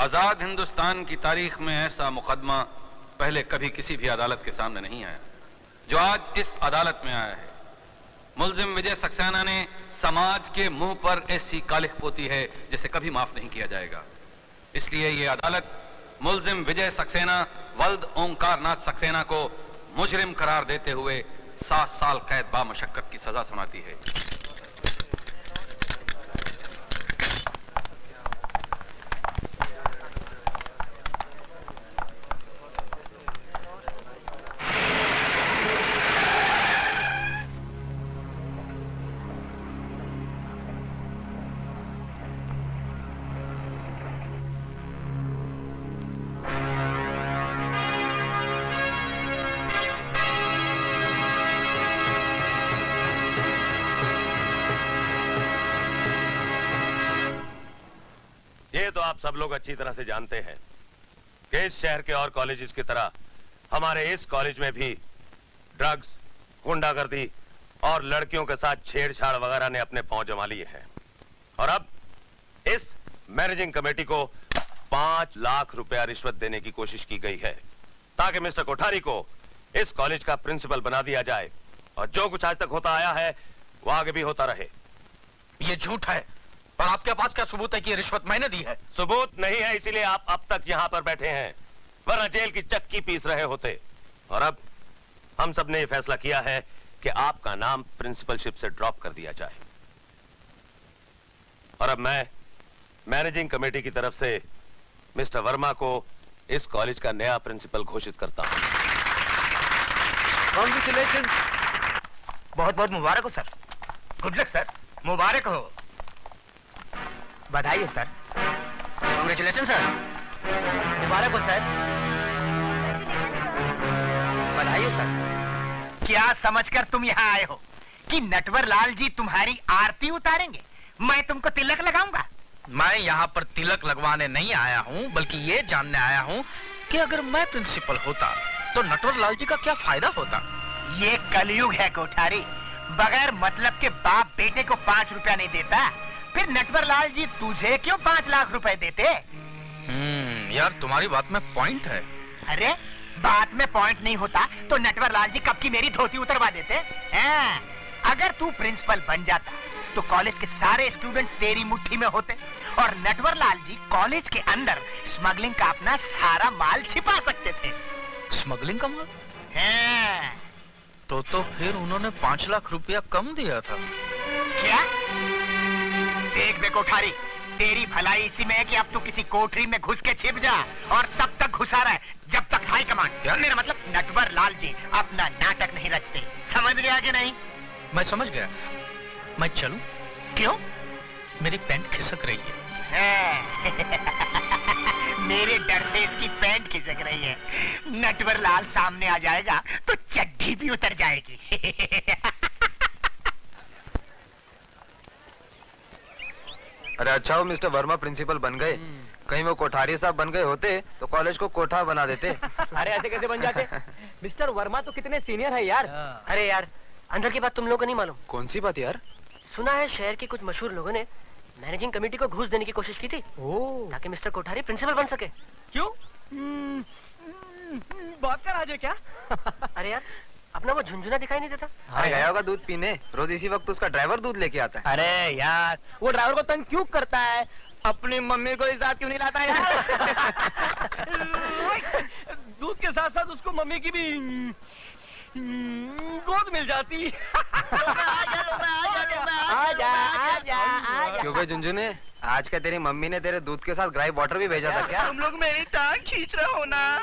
आजाद हिंदुस्तान की तारीख में ऐसा मुकदमा पहले कभी किसी भी अदालत के सामने नहीं आया जो आज इस अदालत में आया है। मुल्जिम विजय सक्सेना ने समाज के मुंह पर ऐसी कालिख पोती है जिसे कभी माफ नहीं किया जाएगा। इसलिए यह अदालत मुल्जिम विजय सक्सेना वल्द ओंकार नाथ सक्सेना को मुजरिम करार देते हुए 7 साल कैद बामशक्कत की सजा सुनाती है। तो आप सब लोग अच्छी तरह से जानते हैं कि इस शहर के और कॉलेजेस की तरह हमारे इस कॉलेज में भी ड्रग्स, गुंडागर्दी और लड़कियों के साथ छेड़छाड़ वगैरह ने अपने पांव जमा लिए हैं। और अब इस मैनेजिंग कमेटी को 5 लाख रुपया रिश्वत देने की कोशिश की गई है ताकि मिस्टर कोठारी को इस कॉलेज का प्रिंसिपल बना दिया जाए और जो कुछ आज तक होता आया है वो आगे भी होता रहे। ये झूठ है। और आपके पास क्या सबूत है कि ये रिश्वत मैंने दी है? सबूत नहीं है, इसीलिए आप अब तक यहाँ पर बैठे हैं, वरना जेल की चक्की पीस रहे होते। और अब हम सब ने ये फैसला किया है कि आपका नाम प्रिंसिपलशिप से ड्रॉप कर दिया जाए। और अब मैं मैनेजिंग कमेटी की तरफ से मिस्टर वर्मा को इस कॉलेज का नया प्रिंसिपल घोषित करता हूँ। कांग्रेचुलेशन। बहुत बहुत मुबारक हो सर। Good luck sir. मुबारक हो। बधाई हो सर। Congratulation sir. मुबारक हो सर। बधाई हो सर। क्या समझकर तुम यहाँ आए हो कि नटवर लाल जी तुम्हारी आरती उतारेंगे? मैं तुमको तिलक लगाऊंगा। मैं यहाँ पर तिलक लगवाने नहीं आया हूँ, बल्कि ये जानने आया हूँ कि अगर मैं प्रिंसिपल होता तो नटवर लाल जी का क्या फायदा होता। ये कलयुग है कोठारी। बगैर मतलब के बाप बेटे को 5 रुपया नहीं देता, फिर नटवर लाल जी तुझे क्यों 5 लाख रुपए देते? यार तुम्हारी बात में पॉइंट है। अरे बात में पॉइंट नहीं होता तो नटवर लाल जी कब की मेरी धोती उतरवा देते हैं। अगर तू प्रिंसिपल बन जाता तो कॉलेज के सारे स्टूडेंट्स तेरी मुट्ठी में होते और नटवर लाल जी कॉलेज के अंदर स्मगलिंग का अपना सारा माल छिपा सकते थे। स्मगलिंग का माल? हाँ। तो फिर उन्होंने 5 लाख रुपया कम दिया था। क्या? देख बे कोठारी, तेरी भलाई इसी में है कि अब तू किसी कोठरी में घुस के छिप जा और तब तक घुसा रहा है जब तक हाई कमांड। मेरा मतलब नटवर लाल जी अपना नाटक नहीं रचते। समझ गया कि नहीं? मैं समझ गया। मैं चलूं? क्यों? मेरी पैंट खिसक रही है। मेरे डर से इसकी पैंट खिसक रही है। नटवर लाल सामने आ जाएगा तो चड्डी भी उतर जाएगी। अरे अच्छा हो मिस्टर वर्मा प्रिंसिपल बन गए। कहीं वो कोठारी साहब बन गए होते तो कॉलेज को कोठा बना देते। अरे ऐसे कैसे बन जाते? मिस्टर वर्मा तो कितने सीनियर है यार। अरे यार अंदर की बात तुम लोगों को नहीं मालूम। कौन सी बात यार? सुना है शहर के कुछ मशहूर लोगों ने मैनेजिंग कमेटी को घूस देने की कोशिश की थी ताकि मिस्टर कोठारी प्रिंसिपल बन सके। क्यों? बात कर आज क्या? अरे यार अपना वो झुंझुना दिखाई नहीं देता? अरे गया होगा दूध पीने। रोज इसी वक्त उसका ड्राइवर दूध लेके आता है। अरे यार वो ड्राइवर को तंग क्यों करता है? अपनी मम्मी को साथ क्यों नहीं लाता यार? दूध के साथ साथ उसको मम्मी की भी गोद मिल जाती। क्यों भाई झुंझुने, आज क्या तेरी मम्मी ने तेरे दूध के साथ ग्राइप वाटर भी भेजा था क्या? तुम लोग मेरी टांग खींच रहे हो ना।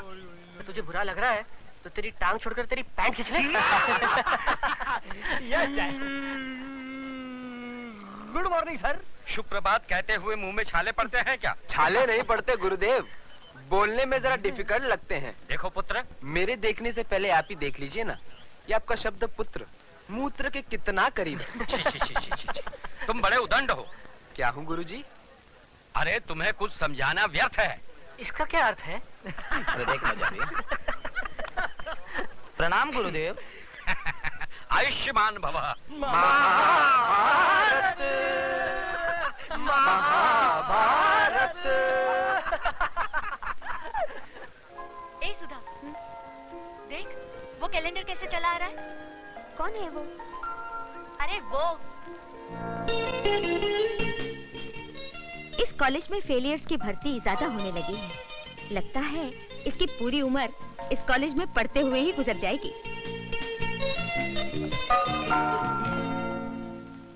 तो तुझे बुरा लग रहा है तो तेरी टांग छोड़कर तेरी पैंट खींच ले। Good morning sir. सुप्रभात कहते हुए मुंह में छाले पड़ते हैं क्या? छाले नहीं पड़ते गुरुदेव, बोलने में जरा डिफिकल्ट लगते हैं। देखो पुत्र, मेरे देखने से पहले आप ही देख लीजिए ना। ये आपका शब्द पुत्र मूत्र के कितना करीब है। तुम बड़े उदंड हो। क्या हूँ गुरुजी? अरे तुम्हें कुछ समझाना व्यर्थ है। इसका क्या अर्थ है? प्रणाम गुरुदेव। आयुष्मान भव। महाभारत महाभारत कौन है वो? अरे वो इस कॉलेज में फेलियर्स की भर्ती ज्यादा होने लगी है। लगता है इसकी पूरी उम्र इस कॉलेज में पढ़ते हुए ही गुजर जाएगी।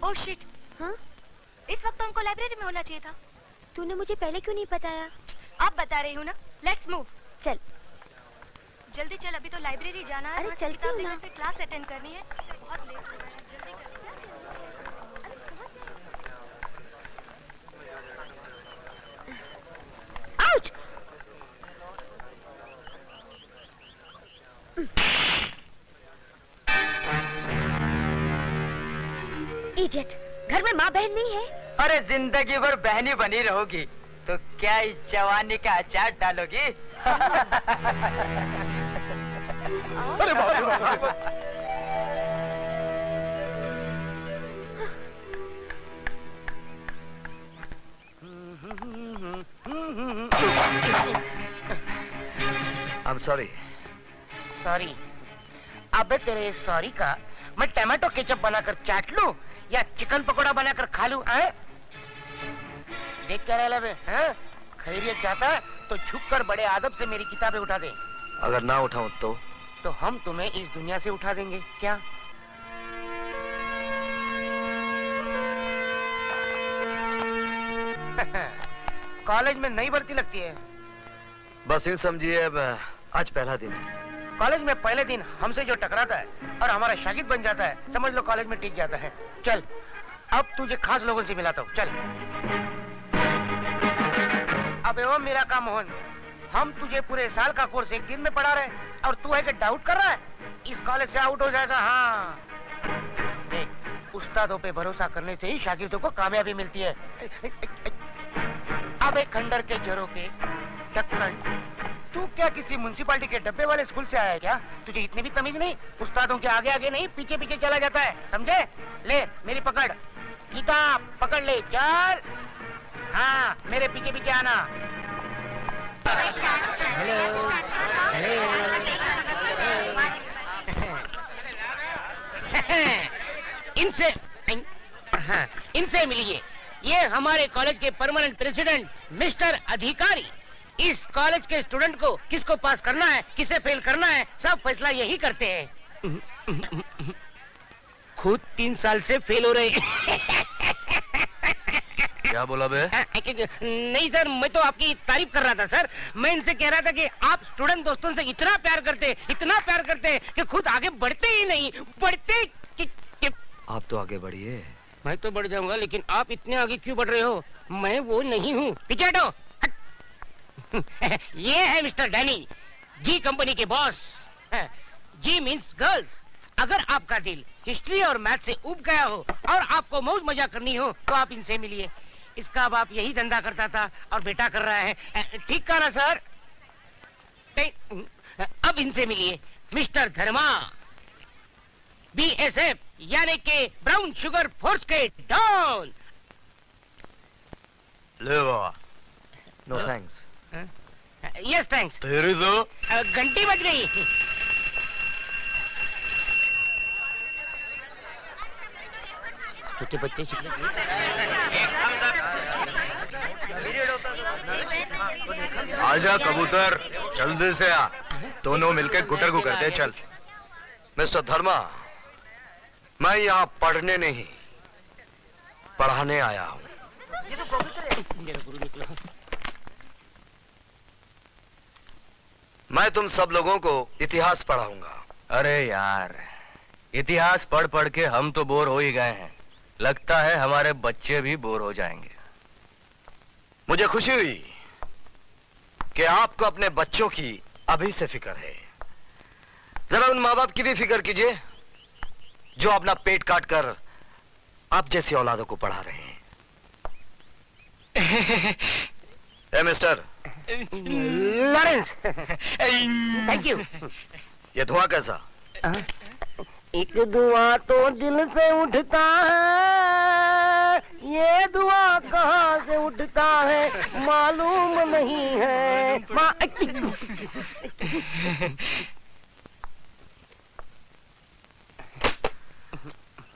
Oh shit. हाँ? इस वक्त तो हमको लाइब्रेरी में होना चाहिए था। तूने मुझे पहले क्यों नहीं बताया? अब बता रही हूँ ना। Let's move. चल जल्दी चल, अभी तो लाइब्रेरी जाना है। अरे वहाँ चलती किताब हूँ ना। लेकर फिर क्लास अटेंड करनी है। बहुत लेट हो रहा है, जल्दी कर। आउच! इडियट, घर में माँ बहन नहीं है? अरे जिंदगी भर बहनी बनी रहोगी तो क्या इस जवानी का अचार डालोगी? अरे बाप रे बाप। I'm sorry. सॉरी। अबे तेरे सॉरी का मैं टमाटो केचप बनाकर चाट लूं या चिकन पकोड़ा बनाकर खा लूं? देख क्या रहा है? हैं? खैरियत चाहता है तो झुक कर बड़े आदब से मेरी किताबें उठा दे। अगर ना उठाऊं तो हम तुम्हें इस दुनिया से उठा देंगे क्या? कॉलेज में नई भर्ती लगती है। बस यूं समझिए अब आज पहला दिन है। कॉलेज में पहले दिन हमसे जो टकराता है और हमारा शागिर्द बन जाता है, समझ लो कॉलेज में टिक जाता है। चल अब तुझे खास लोगों से मिलाता हूँ। चल। अबे ओ मीरा का मोहन, हम तुझे पूरे साल का कोर्स एक दिन में पढ़ा रहे और तू है कि डाउट कर रहा है? इस कॉलेज से आउट हो जाएगा। हाँ देख, उस्तादों पे भरोसा करने से ही शागिर्दों को कामयाबी मिलती है। अब एक खंडर के जरों के ढक्कन, तू क्या किसी म्युनिसिपालिटी के डब्बे वाले स्कूल से आया है क्या? तुझे इतनी भी तमीज नहीं? उस्तादों के आगे आगे नहीं, पीछे पीछे चला जाता है, समझे? ले मेरी पकड़, किताब पकड़ ले, चल। हाँ मेरे पीछे पीछे आना। हेलो इनसे हाँ, इनसे मिलिए। ये हमारे कॉलेज के परमानेंट प्रेसिडेंट मिस्टर अधिकारी। इस कॉलेज के स्टूडेंट को किसको पास करना है, किसे फेल करना है, सब फैसला यही करते हैं। खुद 3 साल से फेल हो रहे हैं। क्या बोला बे? नहीं सर, मैं तो आपकी तारीफ कर रहा था सर। मैं इनसे कह रहा था कि आप स्टूडेंट दोस्तों से इतना प्यार करते कि खुद आगे बढ़ते ही नहीं, बढ़ते आप तो आगे बढ़िए। मैं तो बढ़ जाऊंगा, लेकिन आप इतने आगे क्यों बढ़ रहे हो? मैं वो नहीं हूँ। पीछे हटो। ये है मिस्टर डैनी, जी कंपनी के बॉस। जी मीन्स गर्ल्स। अगर आपका दिल हिस्ट्री और मैथ से उब गया हो और आपको मौज मजा करनी हो तो आप इनसे मिलिए। इसका बाप यही धंधा करता था और बेटा कर रहा है। ठीक कहा ना सर? अब इनसे मिलिए मिस्टर धर्मा, BSF यानी के ब्राउन शुगर फोर्स के डॉन। ले बाबा। No thanks. Yes thanks. तेरी तो घंटी बज गई। छोटे बच्चे आजा कबूतर, जल्दी से आ। दोनों मिलकर गुटर गु करते चल। मिस्टर धर्मा, मैं यहाँ पढ़ने नहीं पढ़ाने आया हूँ। मैं तुम सब लोगों को इतिहास पढ़ाऊंगा। अरे यार, इतिहास पढ़ पढ़ के हम तो बोर हो ही गए हैं। लगता है हमारे बच्चे भी बोर हो जाएंगे। मुझे खुशी हुई कि आपको अपने बच्चों की अभी से फिक्र है। जरा उन माँ बाप की भी फिक्र कीजिए जो अपना पेट काट कर आप जैसी औलादों को पढ़ा रहे हैं। ए मिस्टर लॉरेंस, थैंक यू। ये धुआं कैसा? एक धुआं तो दिल से उठता है, ये धुआं कहाँ से उठता है मालूम नहीं है।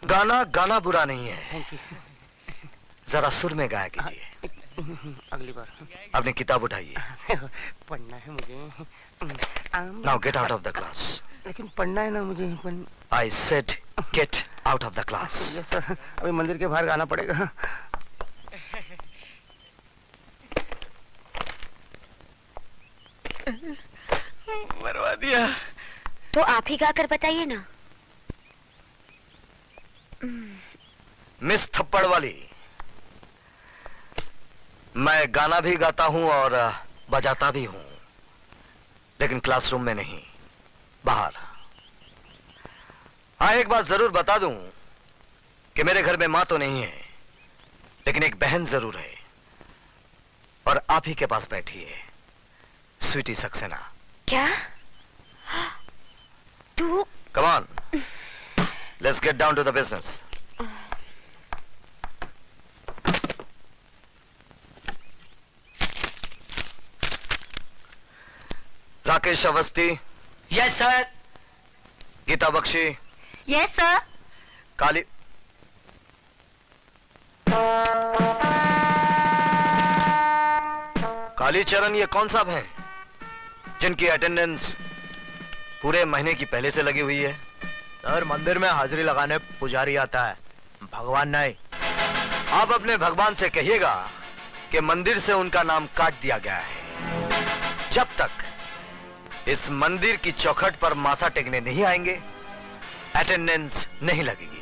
गाना गाना बुरा नहीं है, थैंक यू। जरा सुर में गाया कीजिए। अगली बार। अपनी किताब उठाइए। पढ़ना है मुझे। Now get out of the class. लेकिन पढ़ना है ना मुझे। I said get out of the class. Yes sir, अभी मंदिर के बाहर गाना पड़ेगा। मरवा दिया। तो आप ही गाकर बताइए ना। मिस थप्पड़ वाली, मैं गाना भी गाता हूं और बजाता भी हूं, लेकिन क्लासरूम में नहीं, बाहर। हाँ, एक बात जरूर बता दूं कि मेरे घर में मां तो नहीं है, लेकिन एक बहन जरूर है, और आप ही के पास बैठी है, स्वीटी सक्सेना। क्या? तू? Come on, let's get down to the business. Rakesh Awasthi. Yes sir. Geeta Bakshi. Yes sir. Kali Kalicharan, ये कौन साहब हैं जिनकी अटेंडेंस पूरे महीने की पहले से लगी हुई है? सर, मंदिर में हाजिरी लगाने पुजारी आता है, भगवान नहीं। आप अपने भगवान से कहिएगा कि मंदिर से उनका नाम काट दिया गया है। जब तक इस मंदिर की चौखट पर माथा टेकने नहीं आएंगे, अटेंडेंस नहीं लगेगी।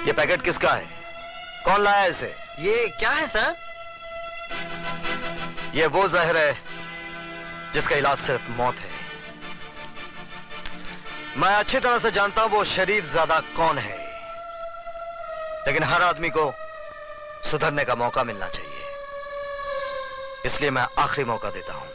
ये पैकेट किसका है? कौन लाया इसे? ये क्या है सर? ये वो जहर है जिसका इलाज सिर्फ मौत है। मैं अच्छी तरह से जानता हूं वो शरीफ ज्यादा कौन है, लेकिन हर आदमी को सुधरने का मौका मिलना चाहिए, इसलिए मैं आखिरी मौका देता हूं।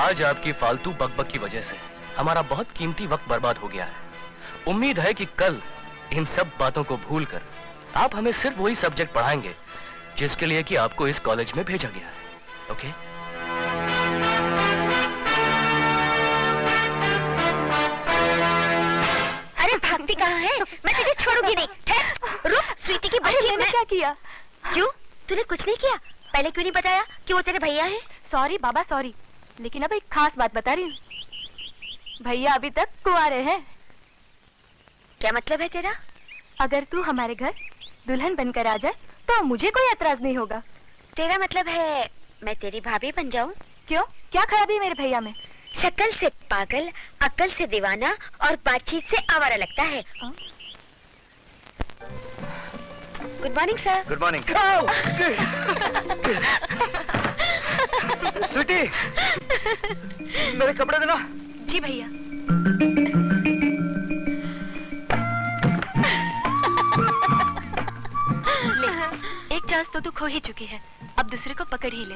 आज आपकी फालतू बकबक की वजह से हमारा बहुत कीमती वक्त बर्बाद हो गया है। उम्मीद है कि कल इन सब बातों को भूलकर आप हमें सिर्फ वही सब्जेक्ट पढ़ाएंगे जिसके लिए कि आपको इस कॉलेज में भेजा गया है। ओके? अरे भागती कहाँ है? मैं तुझे छोड़ूंगी नहीं। ठहर, रुक। स्वीटी की बच्ची ने क्या किया? क्यों? तूने कुछ नहीं किया? पहले क्यों नहीं बताया कि वो तेरे भैया हैं? सॉरी बाबा सॉरी, लेकिन अब एक खास बात बता रही हूँ, भैया अभी तक कुंवारे हैं। क्या मतलब है तेरा? अगर तू हमारे घर दुल्हन बनकर आ जाए तो मुझे कोई एतराज नहीं होगा। तेरा मतलब है मैं तेरी भाभी बन जाऊं? क्यों, क्या खराबी है मेरे भैया में? शक्ल से पागल, अक्ल से दीवाना और बातचीत से आवारा लगता है। Good morning sir. Good morning. Sweetie, मेरे कपड़े देना। जी भैया। ले, एक चांस तो तू खो ही चुकी है, अब दूसरे को पकड़ ही ले।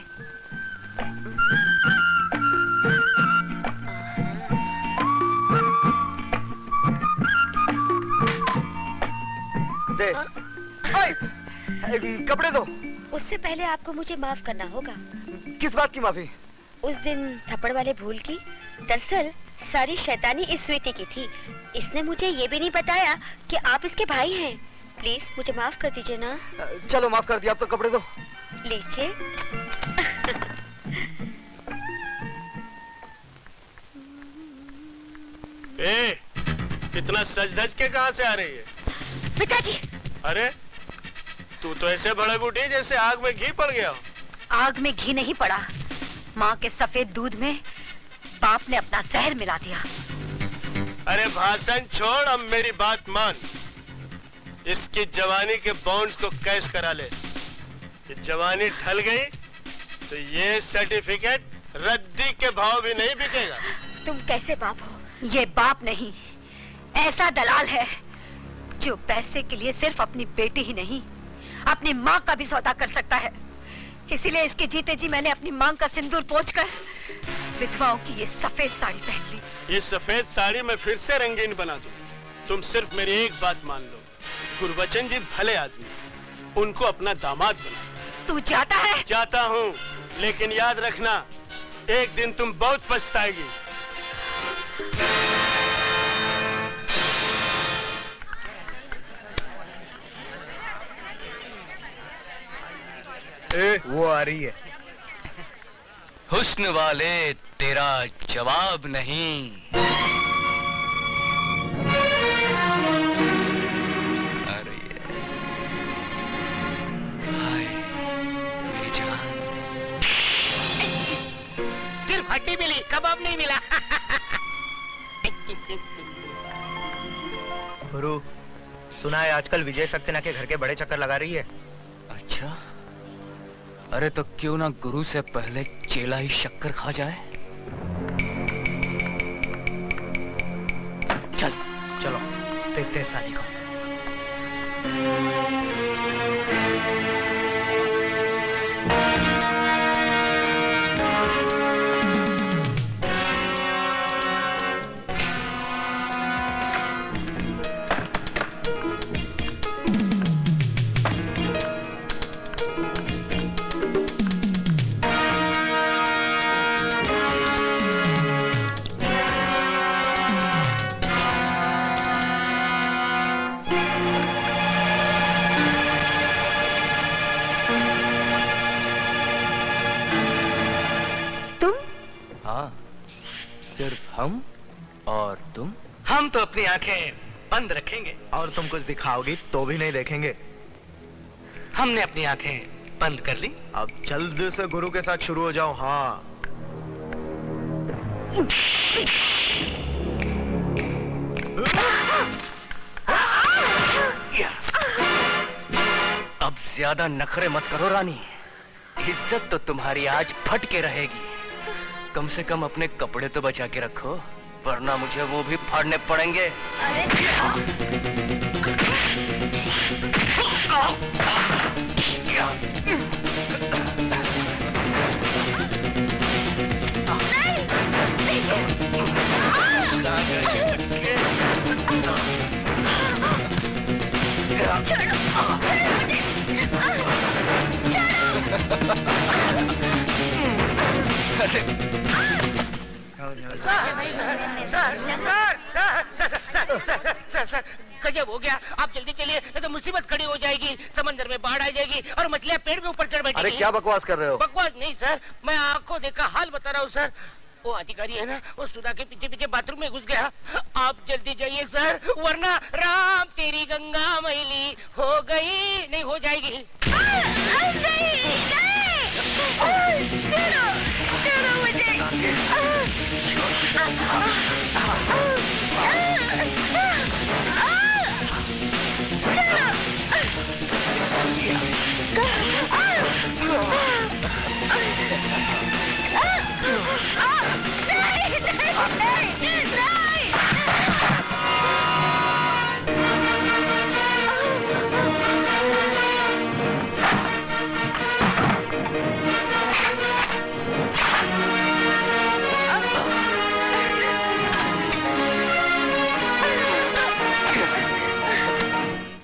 दे। कपड़े दो। उससे पहले आपको मुझे माफ करना होगा। किस बात की माफी? उस दिन थप्पड़ वाले भूल की। दरअसल सारी शैतानी इस स्वीटी की थी। इसने मुझे ये भी नहीं बताया कि आप इसके भाई हैं। प्लीज मुझे माफ कर दीजिए ना। चलो माफ कर दिया, अब तो कपड़े दो। लीजिए। ए, कितना सज धज के कहां से आ रही है? पिताजी। अरे तू तो ऐसे बड़े बूढ़ी जैसे आग में घी पड़ गया। आग में घी नहीं पड़ा, माँ के सफेद दूध में बाप ने अपना जहर मिला दिया। अरे भाषण छोड़, अब मेरी बात मान। इसकी जवानी के बॉन्ड्स को कैश करा ले। ये जवानी ढल गई तो ये सर्टिफिकेट रद्दी के भाव भी नहीं बिकेगा। तुम कैसे बाप हो? ये बाप नहीं, ऐसा दलाल है जो पैसे के लिए सिर्फ अपनी बेटी ही नहीं, अपनी माँ का भी सौदा कर सकता है। इसीलिए इसके जीते जी मैंने अपनी मांग का सिंदूर पोंछकर विधवाओं की ये सफेद साड़ी पहन ली। ये सफेद साड़ी मैं फिर से रंगीन बना दूं। तुम सिर्फ मेरी एक बात मान लो, गुरबचन जी भले आदमी, उनको अपना दामाद बना। तू जाता है? जाता हूँ, लेकिन याद रखना, एक दिन तुम बहुत पछताएगी। वो आ रही है। हुस्न वाले तेरा जवाब नहीं। अरे हाय मेरी जान। सिर्फ हड्डी मिली, कबाब नहीं मिला। गुरु, सुना है आजकल विजय सक्सेना के घर के बड़े चक्कर लगा रही है। अच्छा, अरे तो क्यों ना गुरु से पहले चेला ही शक्कर खा जाए। चल चलो देखते हैं साली को। सिर्फ हम और तुम। हम तो अपनी आंखें बंद रखेंगे और तुम कुछ दिखाओगी तो भी नहीं देखेंगे। हमने अपनी आंखें बंद कर ली, अब जल्द से गुरु के साथ शुरू हो जाओ। हाँ, अब ज्यादा नखरे मत करो रानी, इज्जत तो तुम्हारी आज फट के रहेगी। कम से कम अपने कपड़े तो बचा के रखो, वरना मुझे वो भी फाड़ने पड़ेंगे। सर, गजब हो गया। आप जल्दी चलिए, नहीं तो मुसीबत खड़ी हो जाएगी। समंदर में बाढ़ आ जाएगी और मछलियाँ पेड़ के ऊपर चढ़ बैठेगी। अरे क्या बकवास कर रहे हो? बकवास नहीं सर, मैं आंखों देखा हाल बता रहा हूँ सर। वो अधिकारी है ना, वो सुधा के पीछे पीछे बाथरूम में घुस गया। आप जल्दी जाइए सर, वरना राम तेरी गंगा मैली हो गई, नहीं हो जाएगी।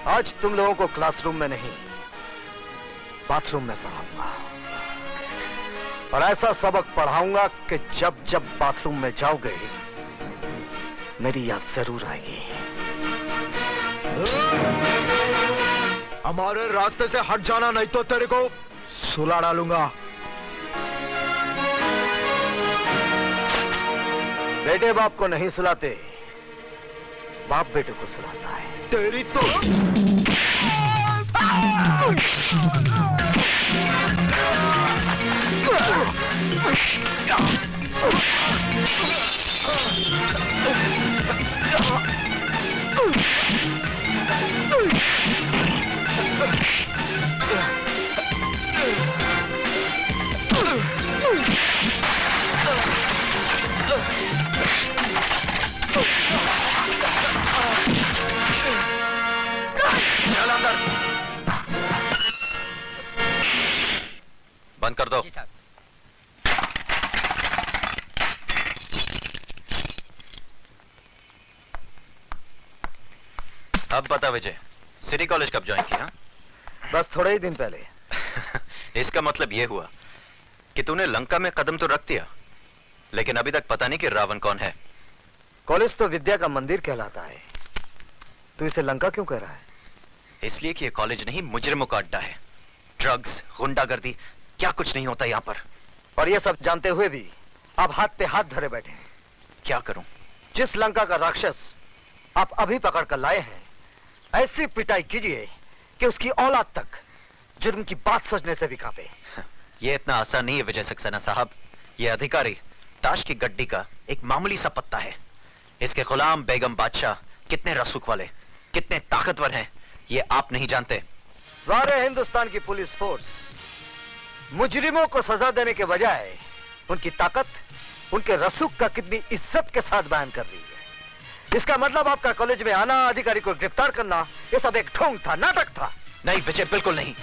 आज तुम लोगों को क्लासरूम में नहीं, बाथरूम में पढ़ाऊंगा, और ऐसा सबक पढ़ाऊंगा कि जब जब बाथरूम में जाओगे मेरी याद जरूर आएगी। हमारे रास्ते से हट जाना, नहीं तो तेरे को सुला डालूंगा। बेटे बाप को नहीं सुलाते, बाप बेटे को सुलाता है। तेरी तो अब बता विजय, सिटी कॉलेज कब ज्वाइन किया? बस थोड़े ही दिन पहले। इसका मतलब यह हुआ कि तूने लंका में कदम तो रख दिया, लेकिन अभी तक पता नहीं कि रावण कौन है। कॉलेज तो विद्या का मंदिर कहलाता है, तू इसे लंका क्यों कह रहा है? इसलिए कि यह कॉलेज नहीं, मुजरिमों का अड्डा है। ड्रग्स, गुंडागर्दी, क्या कुछ नहीं होता यहाँ पर। और ये सब जानते हुए भी आप हाथ पे हाथ धरे बैठे हैं। क्या करूं? जिस लंका का राक्षस आप अभी पकड़ कर लाए हैं, ऐसी पिटाई कीजिए कि उसकी औलाद तक जुर्म की बात सोचने से भी कांपे। ये इतना आसान नहीं है विजय सक्सेना साहब। ये अधिकारी ताश की गड्डी का एक मामूली सा पत्ता है। इसके गुलाम बेगम बादशाह कितने रसूख वाले, कितने ताकतवर हैं, ये आप नहीं जानते। सारे हिंदुस्तान की पुलिस फोर्स मुजरिमों को सजा देने के बजाय उनकी ताकत, उनके रसूख का कितनी इज्जत के साथ बयान कर रही है। इसका मतलब आपका कॉलेज में आना, अधिकारी को गिरफ्तार करना, ये सब एक ढोंग था, नाटक था। नहीं विजय, बिल्कुल नहीं।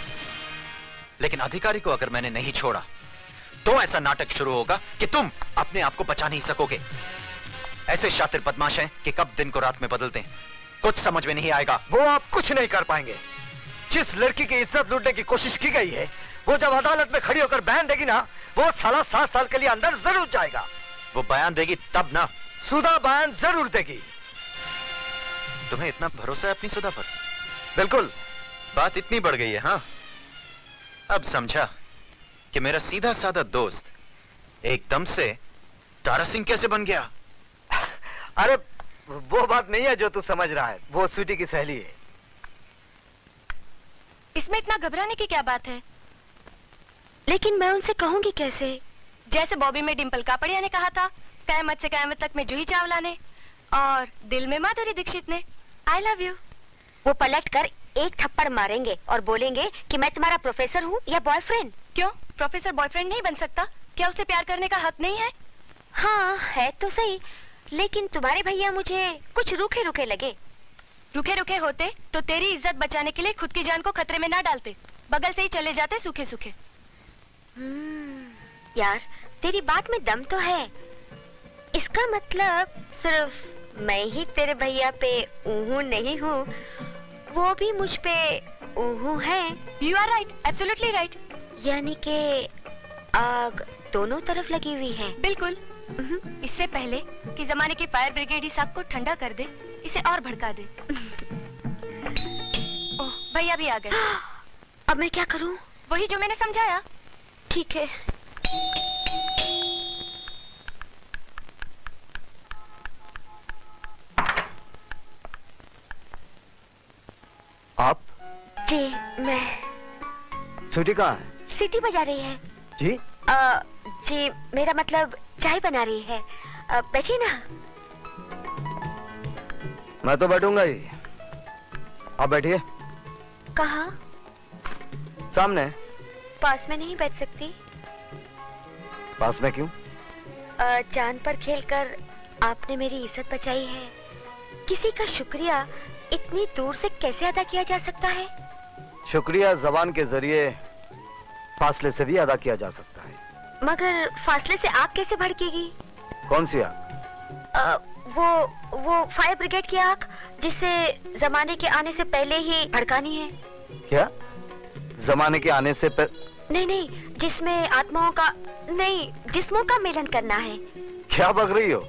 लेकिन अधिकारी को अगर मैंने नहीं छोड़ा तो ऐसा नाटक शुरू होगा कि तुम अपने आप को बचा नहीं सकोगे। ऐसे शातिर बदमाश हैं कि कब दिन को रात में बदलते हैं, कुछ समझ में नहीं आएगा। वो आप कुछ नहीं कर पाएंगे। जिस लड़की की इज्जत लूटने की कोशिश की गई है, वो जब अदालत में खड़ी होकर बयान देगी ना, वो साला 7 साल के लिए अंदर जरूर जाएगा। वो बयान देगी तब ना। सुधा बयान जरूर देगी। तुम्हें इतना भरोसा है अपनी सुधा पर? बिल्कुल। बात इतनी बढ़ गई है? हाँ, अब समझा कि मेरा सीधा साधा दोस्त एकदम से तारा सिंह कैसे बन गया। अरे वो बात नहीं है जो तू समझ रहा है, वो स्वीटी की सहेली है। इसमें इतना घबराने की क्या बात है? लेकिन मैं उनसे कहूंगी कैसे? जैसे बॉबी में डिंपल कापड़िया ने कहा था, कयामत से कयामत तक में जूही चावला ने, और दिल में माधुरी दीक्षित ने, आई लव यू। वो पलट कर एक थप्पड़ मारेंगे और बोलेंगे कि मैं तुम्हारा प्रोफेसर हूँ या बॉयफ्रेंड। क्यों, प्रोफेसर बॉयफ्रेंड नहीं बन सकता? क्या उसे प्यार करने का हक नहीं है? हाँ है तो सही, लेकिन तुम्हारे भैया मुझे कुछ रूखे रूखे लगे। रूखे रूखे होते तो तेरी इज्जत बचाने के लिए खुद की जान को खतरे में ना डालते, बगल से ही चले जाते सूखे सूखे। यार तेरी बात में दम तो है। इसका मतलब सिर्फ मैं ही तेरे भैया पे ऊहू नहीं हूँ, वो भी मुझ पे ऊहू है। You are right, absolutely right. यानी कि आग दोनों तरफ लगी हुई है। बिल्कुल। इससे पहले कि जमाने की फायर ब्रिगेड इस आग को ठंडा कर दे, इसे और भड़का दे। ओह, भैया भी आ गए। अब मैं क्या करूं? वही जो मैंने समझाया। ठीक है। आप? जी मैं। स्वीटी कहाँ है? सीटी बजा रही है। जी? जी मेरा मतलब चाय बना रही है। बैठिए ना। मैं तो बैठूंगा ही, आप बैठिए। कहाँ? सामने। पास में नहीं बैठ सकती? पास में क्यों? जान पर खेलकर आपने मेरी इज्जत बचाई है। किसी का शुक्रिया इतनी दूर से कैसे अदा किया जा सकता है? शुक्रिया जबान के जरिए फासले से भी अदा किया जा सकता है। मगर फासले से आग कैसे भड़केगी? कौन सी आग? वो फायर ब्रिगेड की आग, जिसे जमाने के आने से पहले ही भड़कानी है। क्या? जमाने के आने से नहीं, जिसमें आत्माओं का नहीं, जिस्मों का मिलन करना है। क्या बक रही हो?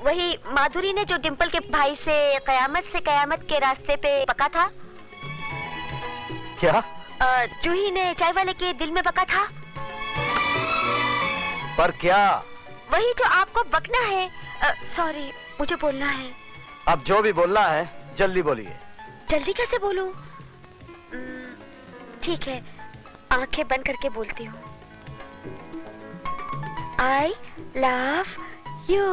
वही माधुरी ने जो डिंपल के भाई से कयामत के रास्ते पे बका था। क्या? जूही ने चाय वाले के दिल में बका था। पर क्या? वही जो आपको बकना है। सॉरी, मुझे बोलना है। अब जो भी बोलना है जल्दी बोलिए। जल्दी कैसे बोलूं? ठीक है, आंखें बंद करके बोलती हूँ। I love you.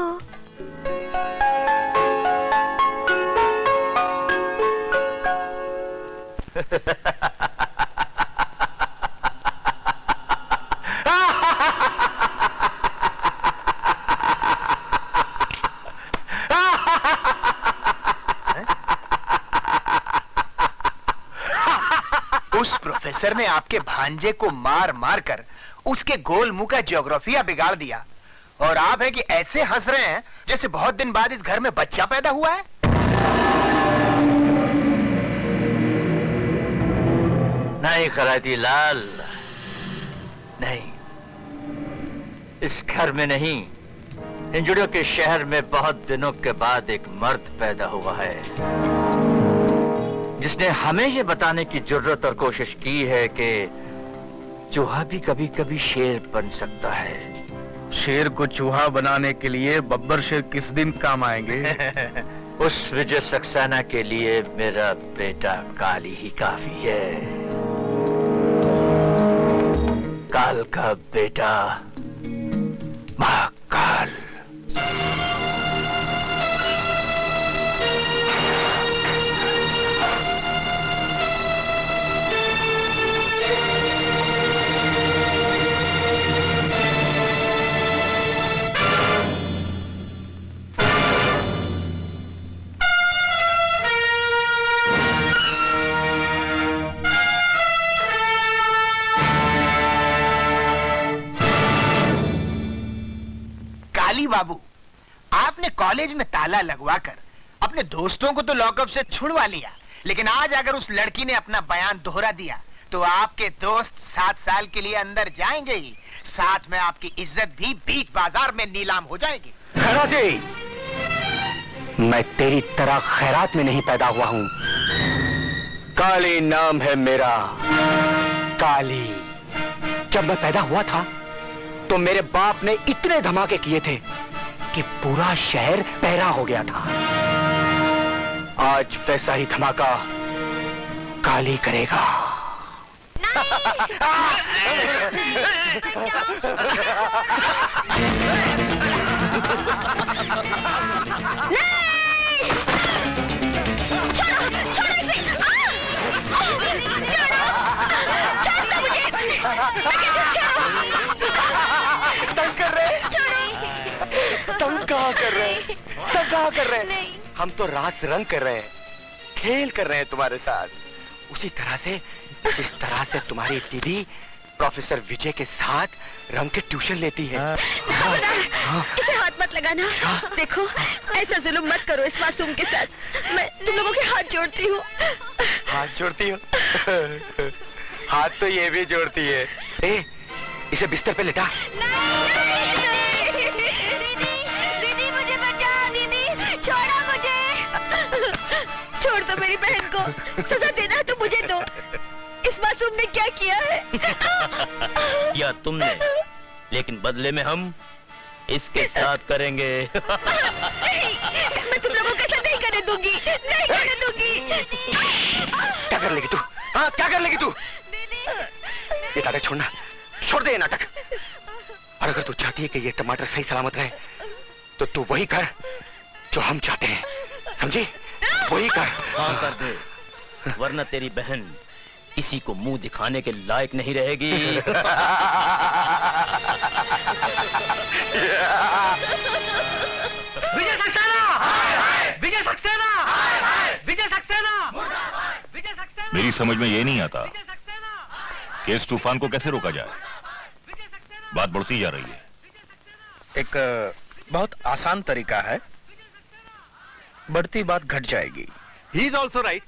उस प्रोफेसर ने आपके भांजे को मार मार कर उसके गोल मुंह का ज्योग्राफिया बिगाड़ दिया, और आप है कि ऐसे हंस रहे हैं जैसे बहुत दिन बाद इस घर में बच्चा पैदा हुआ है। नहीं खराती लाल, नहीं। इस घर में नहीं, इंजुड़ियों के शहर में बहुत दिनों के बाद एक मर्द पैदा हुआ है जिसने हमें ये बताने की जरूरत और कोशिश की है कि चूहा भी कभी कभी शेर बन सकता है। शेर को चूहा बनाने के लिए बब्बर शेर किस दिन काम आएंगे? उस विजय सक्सेना के लिए मेरा बेटा काली ही काफी है। काल का बेटा महाकाल। बाबू, आपने कॉलेज में ताला लगवाकर अपने दोस्तों को तो लॉकअप से छुड़वा लिया, लेकिन आज अगर उस लड़की ने अपना बयान दोहरा दिया तो आपके दोस्त 7 साल के लिए अंदर जाएंगे ही, साथ में आपकी इज्जत भी बीच बाजार में नीलाम हो जाएगी। खैराती, मैं तेरी तरह खैरात में नहीं पैदा हुआ हूं। काली नाम है मेरा, काली। जब मैं पैदा हुआ था तो मेरे बाप ने इतने धमाके किए थे कि पूरा शहर पहरा हो गया था। आज वैसा ही धमाका काली करेगा। तंग कर रहे हम तो रास रंग कर रहे हैं, खेल कर रहे हैं तुम्हारे साथ, उसी तरह से जिस तरह से तुम्हारी दीदी प्रोफेसर विजय के साथ रंग के ट्यूशन लेती है। इसे हाथ मत लगाना। देखो, ऐसा जुल्म मत करो इस मासूम के साथ। मैं तुम लोगों के हाथ जोड़ती हूँ। हाथ जोड़ती हो? हाथ तो ये भी जोड़ती है। ए, इसे बिस्तर पे लेटा। छोड़ दो मेरी बहन को, सजा देना है तो मुझे दो। इस मासूम ने क्या किया है? किया तुमने, लेकिन बदले में हम इसके साथ करेंगे। मैं तुम लोगों के साथ नहीं करने दूंगी, नहीं करने दूंगी। क्या कर लेगी तू? हाँ, क्या कर लेगी तू? ये नाटक छोड़ना, छोड़ दे ये नाटक। और अगर तू चाहती है कि ये टमाटर सही सलामत रहे तो तू वही कर जो हम चाहते हैं, समझी? वही कर। हाँ कर दे, वरना तेरी बहन किसी को मुंह दिखाने के लायक नहीं रहेगी। विजय सक्सेना! विजय सक्सेना! विजय सक्सेना! विजय सक्सेना! मेरी समझ में ये नहीं आता कि इस तूफान को कैसे रोका जाए। बात बढ़ती जा रही है। एक बहुत आसान तरीका है, बढ़ती बात घट जाएगी। He is also right.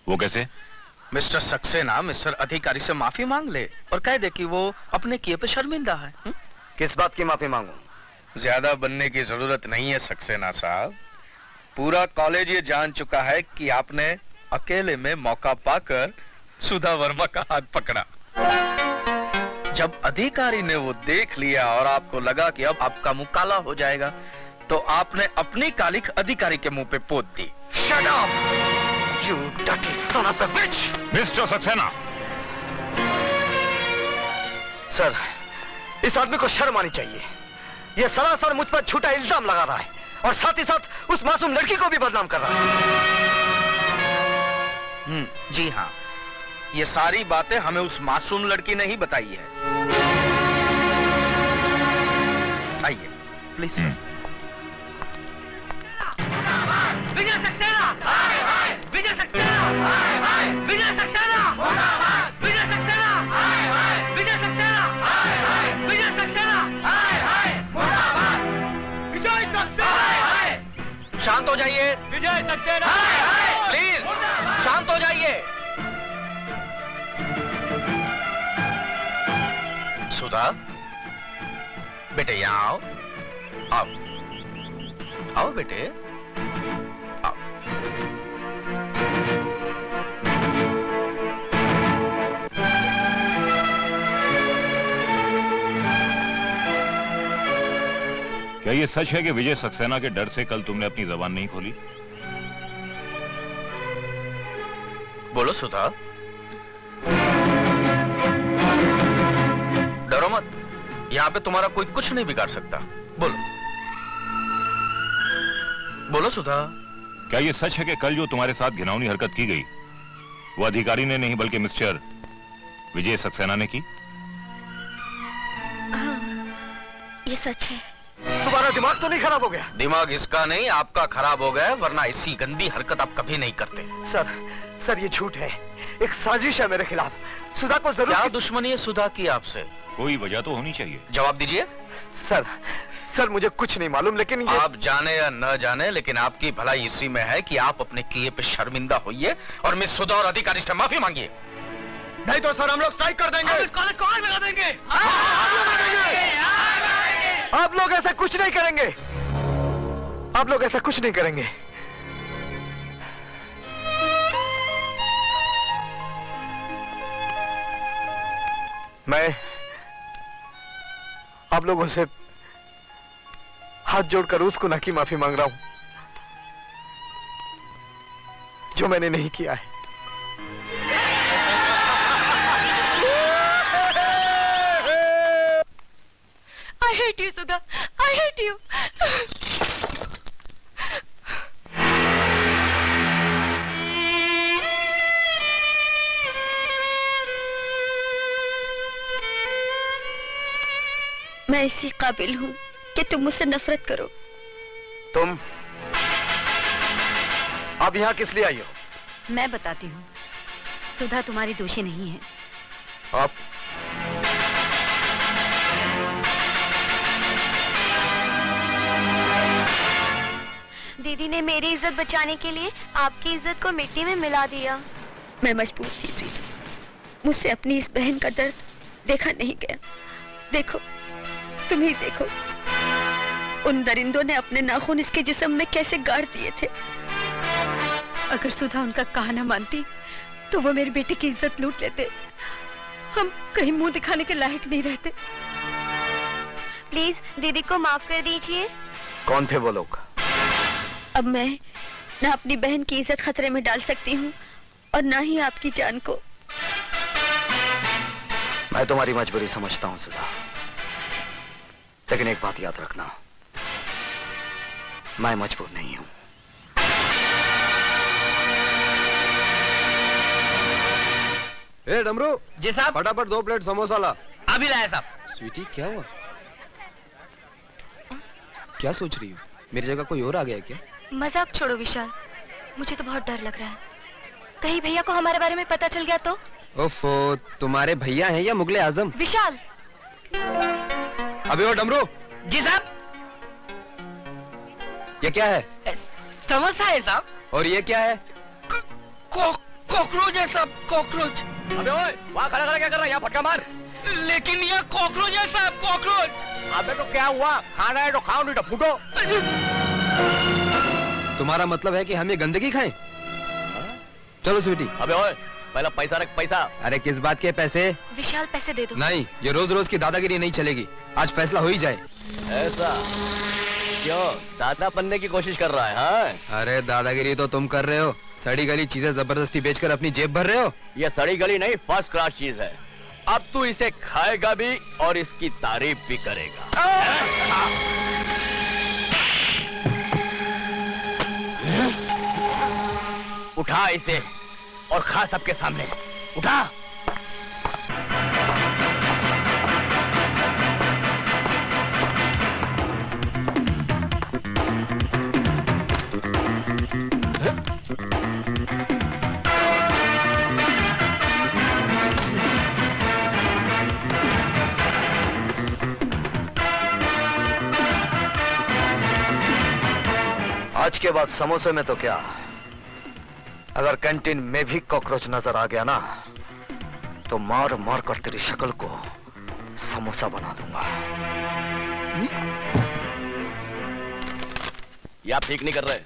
वो कैसे? मिस्टर सक्सेना मिस्टर अधिकारी से माफी मांग ले और कह दे कि वो अपने किए पे शर्मिंदा है। किस बात की माफी मांगू? ज्यादा बनने की जरूरत नहीं है सक्सेना साहब। पूरा कॉलेज ये जान चुका है कि आपने अकेले में मौका पाकर सुधा वर्मा का हाथ पकड़ा। जब अधिकारी ने वो देख लिया और आपको लगा कि अब आपका मुंह काला हो जाएगा तो आपने अपनी कालिख अधिकारी के मुंह पे पोत दी। Shut up! You dirty son of a bitch! Mister Saxena! Sir, इस आदमी को शर्म आनी चाहिए। ये सरासर मुझ पर झूठा इल्जाम लगा रहा है और साथ ही साथ उस मासूम लड़की को भी बदनाम कर रहा है। जी हाँ, ये सारी बातें हमें उस मासूम लड़की ने ही बताई है। आइए प्लीज। विजय सक्सेना! विजय सक्सेना! विजय सक्सेना! विजय सक्सेना! विजय सक्सेना! विजय सक्सेना! विजय सक्सेना! शांत हो जाइए। विजय सक्सेना! प्लीज शांत हो जाइए। सुधा, बेटे यहाँ आओ। आओ आओ बेटे, आओ। क्या ये सच है कि विजय सक्सेना के डर से कल तुमने अपनी जबान नहीं खोली? बोलो सुधा, डरो मत, यहाँ पे तुम्हारा कोई कुछ नहीं बिगाड़ सकता। बोलो बोलो सुधा। क्या ये सच है कि कल जो तुम्हारे साथ घिनौनी हरकत की गई वो अधिकारी ने नहीं बल्कि मिस्टर विजय सक्सेना ने की? हाँ, ये सच है। तुम्हारा दिमाग तो नहीं खराब हो गया? दिमाग इसका नहीं, आपका खराब हो गया, वरना ऐसी गंदी हरकत आप कभी नहीं करते। सर ये झूठ है, एक साजिश है मेरे खिलाफ। सुधा को जरूर। क्या दुश्मनी है सुधा की आपसे? कोई वजह तो होनी चाहिए। जवाब दीजिए। सर मुझे कुछ नहीं मालूम, लेकिन ये... आप जाने या न जाने, लेकिन आपकी भलाई इसी में है कि आप अपने किए पे शर्मिंदा होइए और मिस सुधा और अधिकारी से माफी मांगिए। नहीं तो सर हम लोग स्ट्राइक कर देंगे। इस कॉलेज को आग लगा देंगे। आप लोग ऐसा कुछ नहीं करेंगे। आप लोग ऐसा कुछ नहीं करेंगे। मैं आप लोगों से हाथ जोड़कर उस गुनाह की माफी मांग रहा हूं जो मैंने नहीं किया है। I hate you, Sudha. I hate you. मैं इसी काबिल हूँ कि तुम मुझसे नफरत करो। तुम अब यहाँ किस लिए आई हो? मैं बताती हूँ, सुधा तुम्हारी दोषी नहीं है। आप दीदी ने मेरी इज्जत बचाने के लिए आपकी इज्जत को मिट्टी में मिला दिया। मैं मजबूर थी स्वीटी, मुझसे अपनी इस बहन का दर्द देखा नहीं गया। देखो, तुम ही देखो, उन दरिंदों ने अपने नाखून इसके जिस्म में कैसे गाड़ दिए थे। अगर सुधा उनका कहना मानती तो वो मेरी बेटी की इज्जत लूट लेते। हम कहीं मुंह दिखाने के लायक नहीं रहते। प्लीज दीदी को माफ कर दीजिए। कौन थे वो लोग? अब मैं ना अपनी बहन की इज्जत खतरे में डाल सकती हूँ और ना ही आपकी जान को। मैं तुम्हारी मजबूरी समझता हूँ सुधा, लेकिन एक बात याद रखना, मैं मजबूर नहीं हूँ। ए डमरू। जी साहब। फटाफट 2 प्लेट समोसा ला। अभी लाया साहब। स्वीटी क्या हुआ? क्या सोच रही हो? मेरी जगह कोई और आ गया क्या? मजाक छोड़ो विशाल, मुझे तो बहुत डर लग रहा है। कहीं भैया को हमारे बारे में पता चल गया तो? ओफो, तुम्हारे भैया हैं या मुगले आजम? विशाल। अबे ओ डमरू। जी साहब। ये क्या है? समोसा है साहब। और ये क्या है? कॉकरोच है साहब, कॉकरोच। अबे ओए, वहाँ खड़ा खड़ा क्या कर रहा है? यहाँ फटका मार। लेकिन ये कॉकरोच है साहब, कॉकरोच। अबे तो क्या हुआ? खाना है तो खाओ, नहीं तो फूटो। तुम्हारा मतलब है कि हम ये गंदगी खाएं? चलो स्वीटी। अबे ओए, पहला पैसा रख, पैसा। अरे किस बात के पैसे? विशाल पैसे दे दो। नहीं, ये रोज रोज की दादागिरी नहीं चलेगी। आज फैसला हो ही जाए। ऐसा क्यों? दादा बनने की कोशिश कर रहा है? हाँ? अरे दादागिरी तो तुम कर रहे हो, सड़ी गली चीजें जबरदस्ती बेचकर अपनी जेब भर रहे हो। ये सड़ी गली नहीं, फर्स्ट क्लास चीज है। अब तू इसे खाएगा भी और इसकी तारीफ भी करेगा। उठा इसे और खा सबके सामने। उठा। आज के बाद समोसे में तो क्या, अगर कैंटीन में भी कॉकरोच नजर आ गया ना, तो मार मार कर तेरी शक्ल को समोसा बना दूंगा। ये आप ठीक नहीं कर रहे।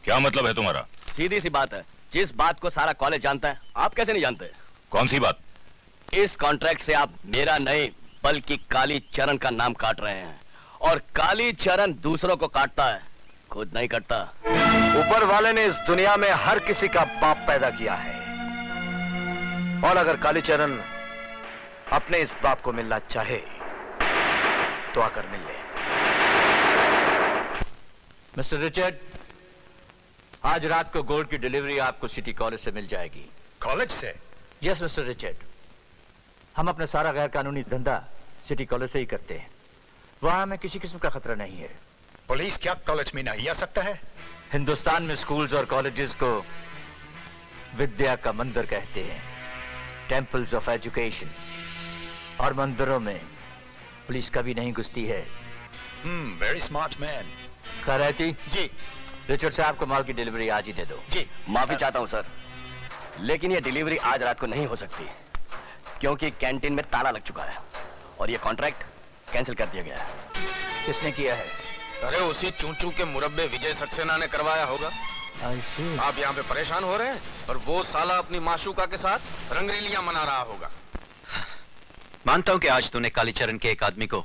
क्या मतलब है तुम्हारा? सीधी सी बात है, जिस बात को सारा कॉलेज जानता है आप कैसे नहीं जानते? कौन सी बात? इस कॉन्ट्रैक्ट से आप मेरा नहीं बल्कि काली चरण का नाम काट रहे हैं, और काली चरण दूसरों को काटता है, खुद नहीं काटता। ऊपर वाले ने इस दुनिया में हर किसी का बाप पैदा किया है, और अगर कालीचरण अपने इस बाप को मिलना चाहे तो आकर मिल ले। मिस्टर रिचर्ड, आज रात को गोल्ड की डिलीवरी आपको सिटी कॉलेज से मिल जाएगी। कॉलेज से? यस मिस्टर रिचर्ड, हम अपना सारा गैर कानूनी धंधा सिटी कॉलेज से ही करते हैं। वहां हमें किसी किस्म का खतरा नहीं है। पुलिस क्या कॉलेज में नहीं आ सकता है? हिंदुस्तान में स्कूल्स और कॉलेजेस को विद्या का मंदिर कहते हैं, टेम्पल्स ऑफ एजुकेशन, और मंदिरों में पुलिस कभी नहीं घुसती है। Very smart man. Khairati ji, Richard साहब को माल की डिलीवरी आज ही दे दो। जी, माफी चाहता हूं सर, लेकिन ये डिलीवरी आज रात को नहीं हो सकती, क्योंकि कैंटीन में ताला लग चुका है और ये कॉन्ट्रैक्ट कैंसिल कर दिया गया है। किसने किया है? अरे उसी चूचू के मुरब्बे विजय सक्सेना ने करवाया होगा। आप यहाँ पे परेशान हो रहे हैं और वो साला अपनी माशूका के साथ रंगरेलियां मना रहा होगा। मानता हूं कि आज तूने कालीचरण के एक आदमी को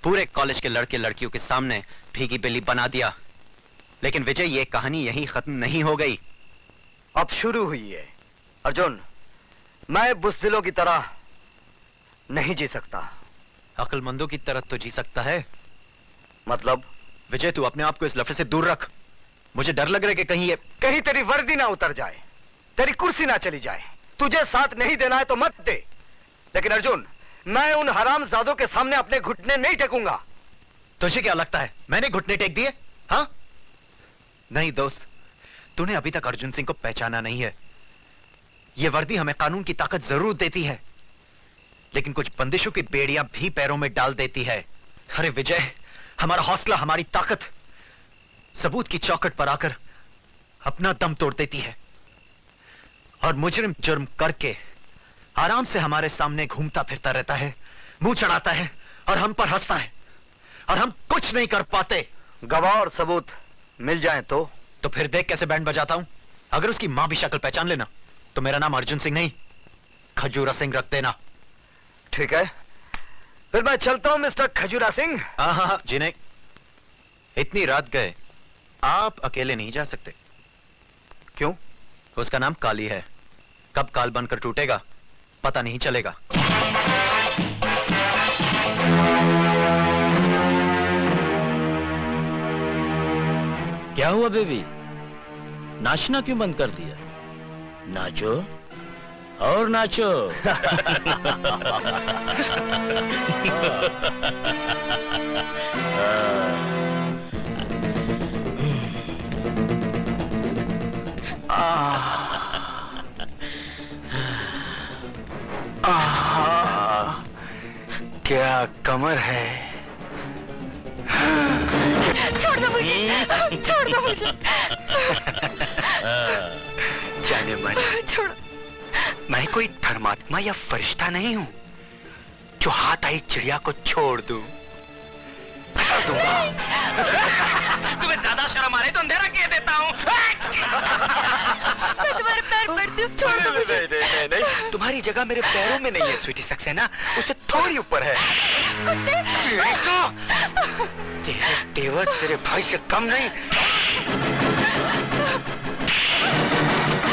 पूरे कॉलेज के लड़के लड़कियों के सामने भीगी बिल्ली बना दिया, लेकिन विजय ये कहानी यहीं खत्म नहीं हो गई, अब शुरू हुई है। अर्जुन, मैं बुज़दिलों की तरह नहीं जी सकता। अक्लमंदों की तरह तो जी सकता है। मतलब? विजय, तू अपने आप को इस लफड़े से दूर रख। मुझे डर लग रहा है कि कहीं तेरी वर्दी ना उतर जाए, तेरी कुर्सी ना चली जाए। तुझे साथ नहीं देना है तो मत दे, लेकिन अर्जुन, मैं उन हरामजादों के सामने अपने घुटने नहीं टेकूंगा। तुझे क्या लगता है मैंने घुटने टेक दिए? हाँ? नहीं दोस्त, तूने अभी तक अर्जुन सिंह को पहचाना नहीं है। यह वर्दी हमें कानून की ताकत जरूर देती है, लेकिन कुछ बंदिशों की बेड़ियां भी पैरों में डाल देती है। अरे विजय, हमारा हौसला, हमारी ताकत सबूत की चौखट पर आकर अपना दम तोड़ देती है, और मुजरिम जुर्म करके आराम से हमारे सामने घूमता फिरता रहता है, मुंह चढ़ाता है और हम पर हंसता है, और हम कुछ नहीं कर पाते। गवाह और सबूत मिल जाएं तो फिर देख कैसे बैंड बजाता हूं। अगर उसकी मां भी शक्ल पहचान लेना तो मेरा नाम अर्जुन सिंह नहीं, खजूरा सिंह रख देना। ठीक है, फिर मैं चलता हूं मिस्टर खजूरा सिंह। हाँ जी नहीं, इतनी रात गए आप अकेले नहीं जा सकते। क्यों? उसका नाम काली है, कब काल बनकर टूटेगा पता नहीं चलेगा। क्या हुआ बेबी, नाचना क्यों बंद कर दिया? नाचो और नाचो। क्या कमर है। छोड़ दो मुझे, छोड़ दो मुझे। जाने मन, छोड़। मैं कोई धर्मात्मा या फरिश्ता नहीं हूं जो हाथ आई चिड़िया को छोड़ दूं। तुम्हें ज्यादा शर्म आ रही तो अंधेरा कह देता हूँ। मैं तुम्हारे पैर पड़ती हूँ, छोड़ दो मुझे। नहीं, तुम्हारी जगह मेरे पैरों में नहीं है स्वीटी सक्सेना, उससे थोड़ी ऊपर है। तेरे तेवर तेरे भाई से कम नहीं।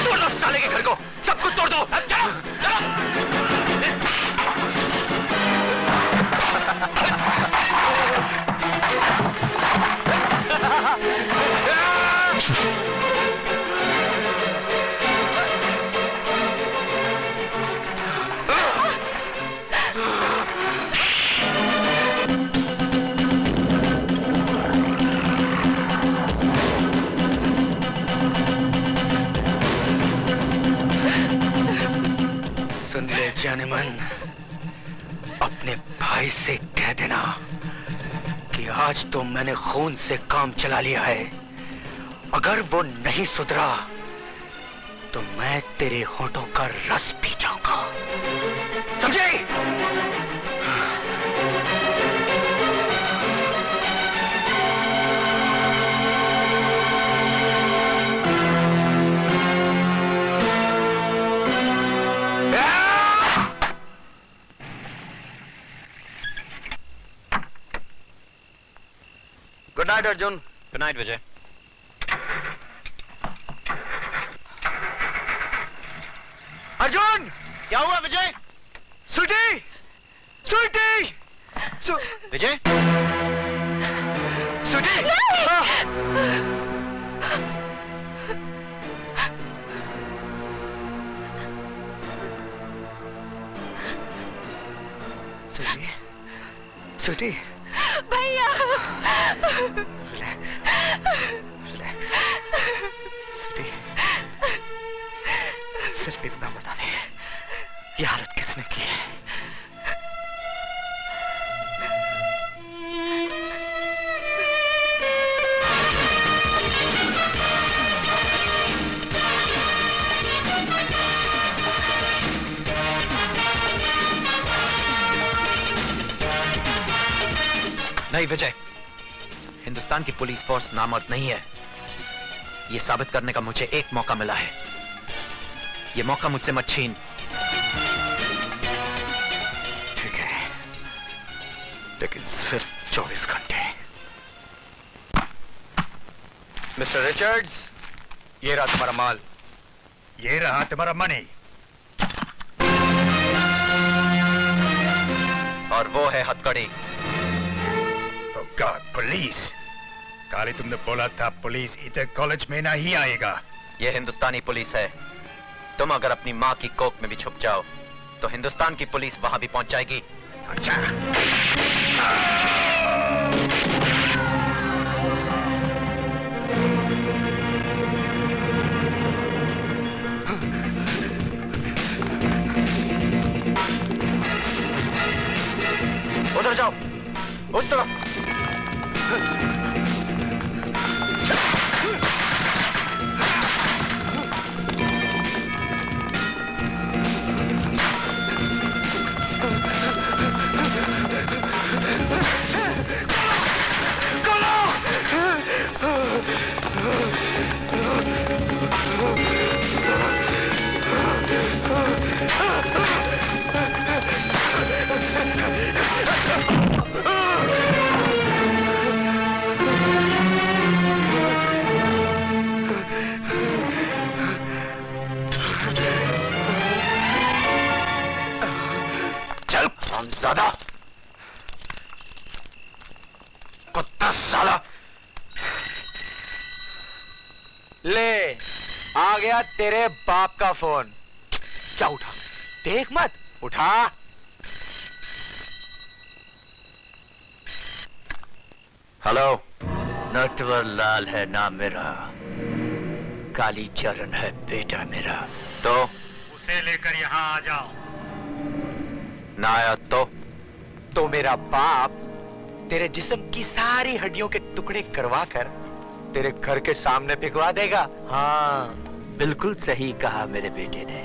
तोड़ दो साले के घर को, सब कुछ तोड़ दो। चलो, चलो। सुन ले जानेमन, अपने भाई से कह देना कि आज तो मैंने खून से काम चला लिया है। अगर वो नहीं सुधरा तो मैं तेरे होठों का रस पी जाऊंगा, समझे? नाइट अर्जुन। गुड नाइट विजय। अर्जुन! क्या हुआ विजय? स्वीटी! स्वीटी! विजय? स्वीटी! स्वीटी! स्वीटी! भैया! Relax, relax. स्वीटी, सिर्फ इतना बता दे, ये हालत किसने की है? नहीं विजय, हिंदुस्तान की पुलिस फोर्स नामर्द नहीं है। यह साबित करने का मुझे एक मौका मिला है। यह मौका मुझसे मत छीन। ठीक है, लेकिन सिर्फ 24 घंटे। मिस्टर रिचर्ड्स, ये रहा तुम्हारा माल, ये रहा तुम्हारा मनी, और वो है हथकड़ी। God, police! काले तुमने बोला था पुलिस इधर कॉलेज में नहीं आएगा। ये हिंदुस्तानी पुलिस है। तुम अगर अपनी माँ की कोख में भी छुप जाओ तो हिंदुस्तान की पुलिस वहां भी पहुंच जाएगी। अच्छा। उधर जाओ, उस तरफ। ज्यादा कुत्ता साला। ले, आ गया तेरे बाप का फोन। क्या उठा? देख मत, उठा। हेलो, नटवर लाल है नाम मेरा, काली चरण है बेटा मेरा। तो उसे लेकर यहाँ आ जाओ। ना आया तो मेरा बाप तेरे जिस्म की सारी हड्डियों के टुकड़े करवा कर तेरे घर के सामने फेंकवा देगा। हाँ, बिल्कुल सही कहा मेरे बेटे ने।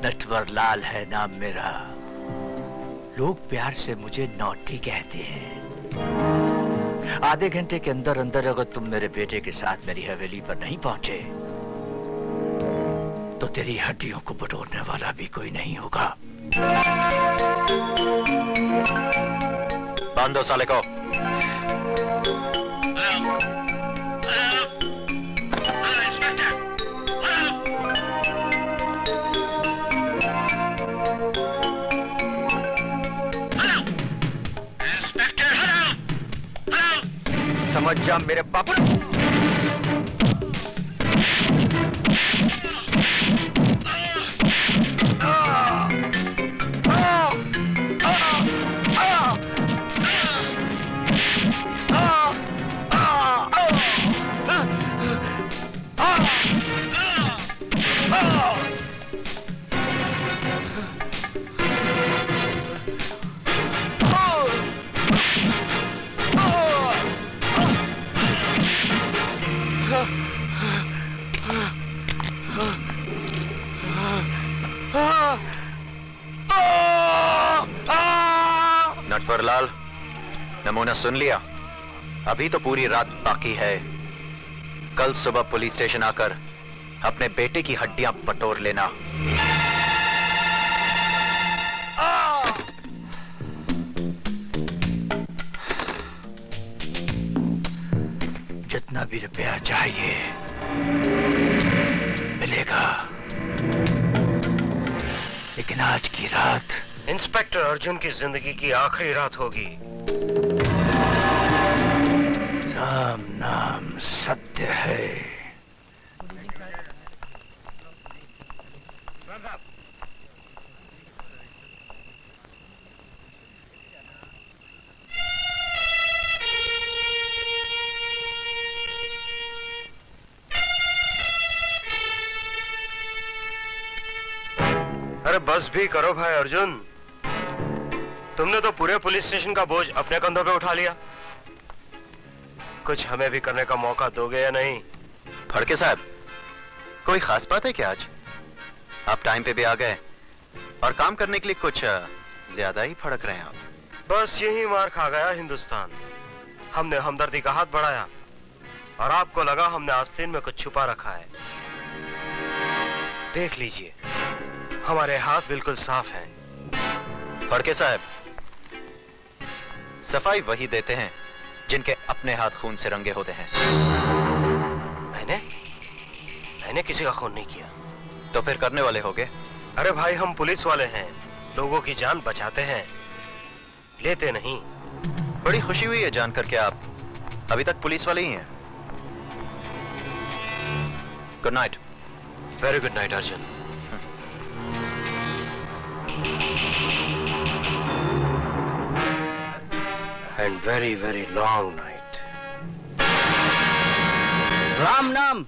नटवर लाल है नाम मेरा, लोग प्यार से मुझे नौटी कहते हैं। आधे घंटे के अंदर अंदर अगर तुम मेरे बेटे के साथ मेरी हवेली पर नहीं पहुंचे तो तेरी हड्डियों को बटोरने वाला भी कोई नहीं होगा। बांध दो साले को। समझ जा मेरे पापा। नटवरलाल, नमूना सुन लिया? अभी तो पूरी रात बाकी है। कल सुबह पुलिस स्टेशन आकर अपने बेटे की हड्डियां बटोर लेना। जितना भी रुपया चाहिए मिलेगा, लेकिन आज की रात इंस्पेक्टर अर्जुन की जिंदगी की आखिरी रात होगी। राम नाम सत्य है। अरे बस भी करो भाई अर्जुन, तुमने तो पूरे पुलिस स्टेशन का बोझ अपने कंधों पे उठा लिया। कुछ हमें भी करने का मौका दोगे या नहीं? फड़के साहब, कोई खास बात है क्या आज? आप टाइम पे भी आ गए और काम करने के लिए कुछ ज्यादा ही फड़क रहे हैं आप। बस यही मार खा गया हिंदुस्तान। हमने हमदर्दी का हाथ बढ़ाया और आपको लगा हमने आस्तीन में कुछ छुपा रखा है। देख लीजिए, हमारे हाथ बिल्कुल साफ हैं। फड़के साहब, सफाई वही देते हैं जिनके अपने हाथ खून से रंगे होते हैं। मैंने किसी का खून नहीं किया। तो फिर करने वाले होगे? अरे भाई, हम पुलिस वाले हैं, लोगों की जान बचाते हैं, लेते नहीं। बड़ी खुशी हुई है जानकर के आप अभी तक पुलिस वाले ही हैं। Good night. Very good night Arjun. And very, very long night. Ram नाम,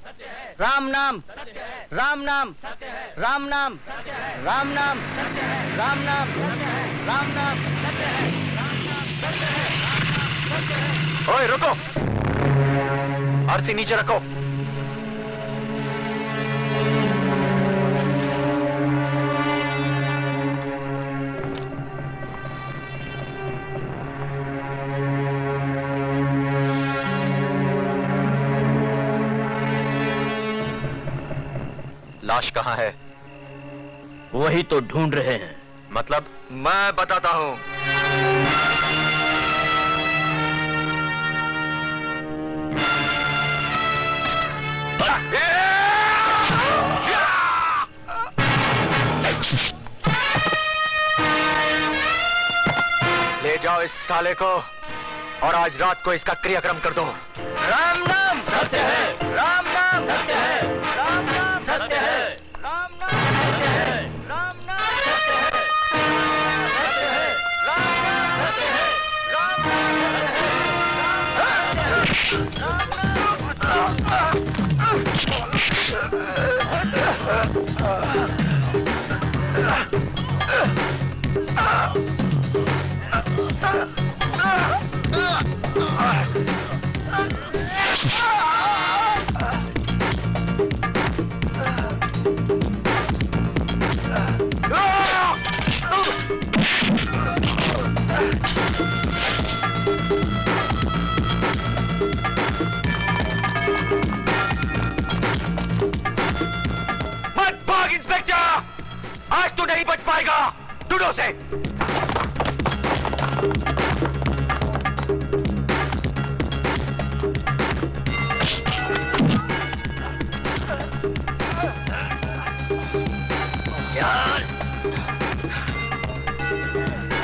राम नाम, राम नाम, राम नाम, राम नाम, राम नाम, राम नाम। ओए रुको, आरती नीचे रखो। लाश कहाँ है? वही तो ढूंढ रहे हैं। मतलब? मैं बताता हूं। ले जाओ इस साले को और आज रात को इसका क्रियाक्रम कर दो। राम नाम सत्य है, राम नाम सत्य है, राम नाम सत्य है, राम नाम सत्य है, राम नाम सत्य है, राम नाम सत्य है, राम नाम सत्य है, मत भाग इंस्पेक्टर, आज तू नहीं बच पाएगा। ढूंढो से।